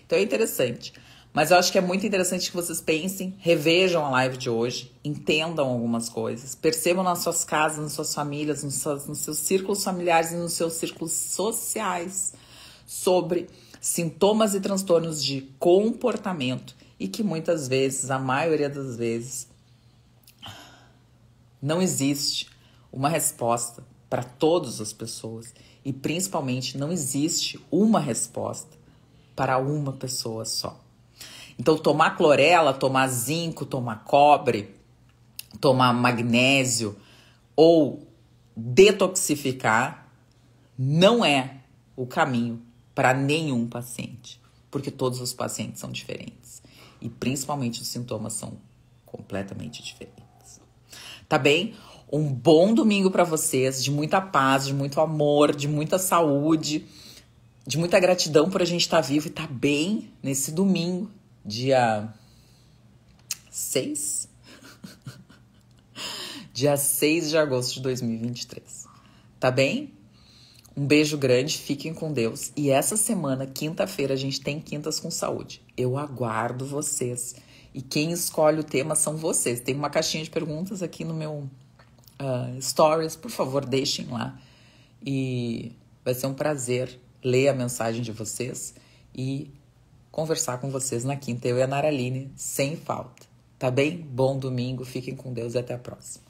Então é interessante. Mas eu acho que é muito interessante que vocês pensem, revejam a live de hoje, entendam algumas coisas, percebam nas suas casas, nas suas famílias, nos seus círculos familiares e nos seus círculos sociais sobre sintomas e transtornos de comportamento e que muitas vezes, a maioria das vezes, não existe uma resposta para todas as pessoas e principalmente não existe uma resposta para uma pessoa só. Então, tomar clorela, tomar zinco, tomar cobre, tomar magnésio ou detoxificar não é o caminho para nenhum paciente, porque todos os pacientes são diferentes e principalmente os sintomas são completamente diferentes. Tá bem? Um bom domingo para vocês, de muita paz, de muito amor, de muita saúde, de muita gratidão por a gente estar vivo e estar bem nesse domingo. Dia 6? Dia 6 de agosto de 2023. Tá bem? Um beijo grande, fiquem com Deus. E essa semana, quinta-feira, a gente tem Quintas com Saúde. Eu aguardo vocês. E quem escolhe o tema são vocês. Tem uma caixinha de perguntas aqui no meu stories. Por favor, deixem lá. E vai ser um prazer ler a mensagem de vocês e conversar com vocês na quinta, eu e a Naraline, sem falta. Tá bem? Bom domingo, fiquem com Deus e até a próxima.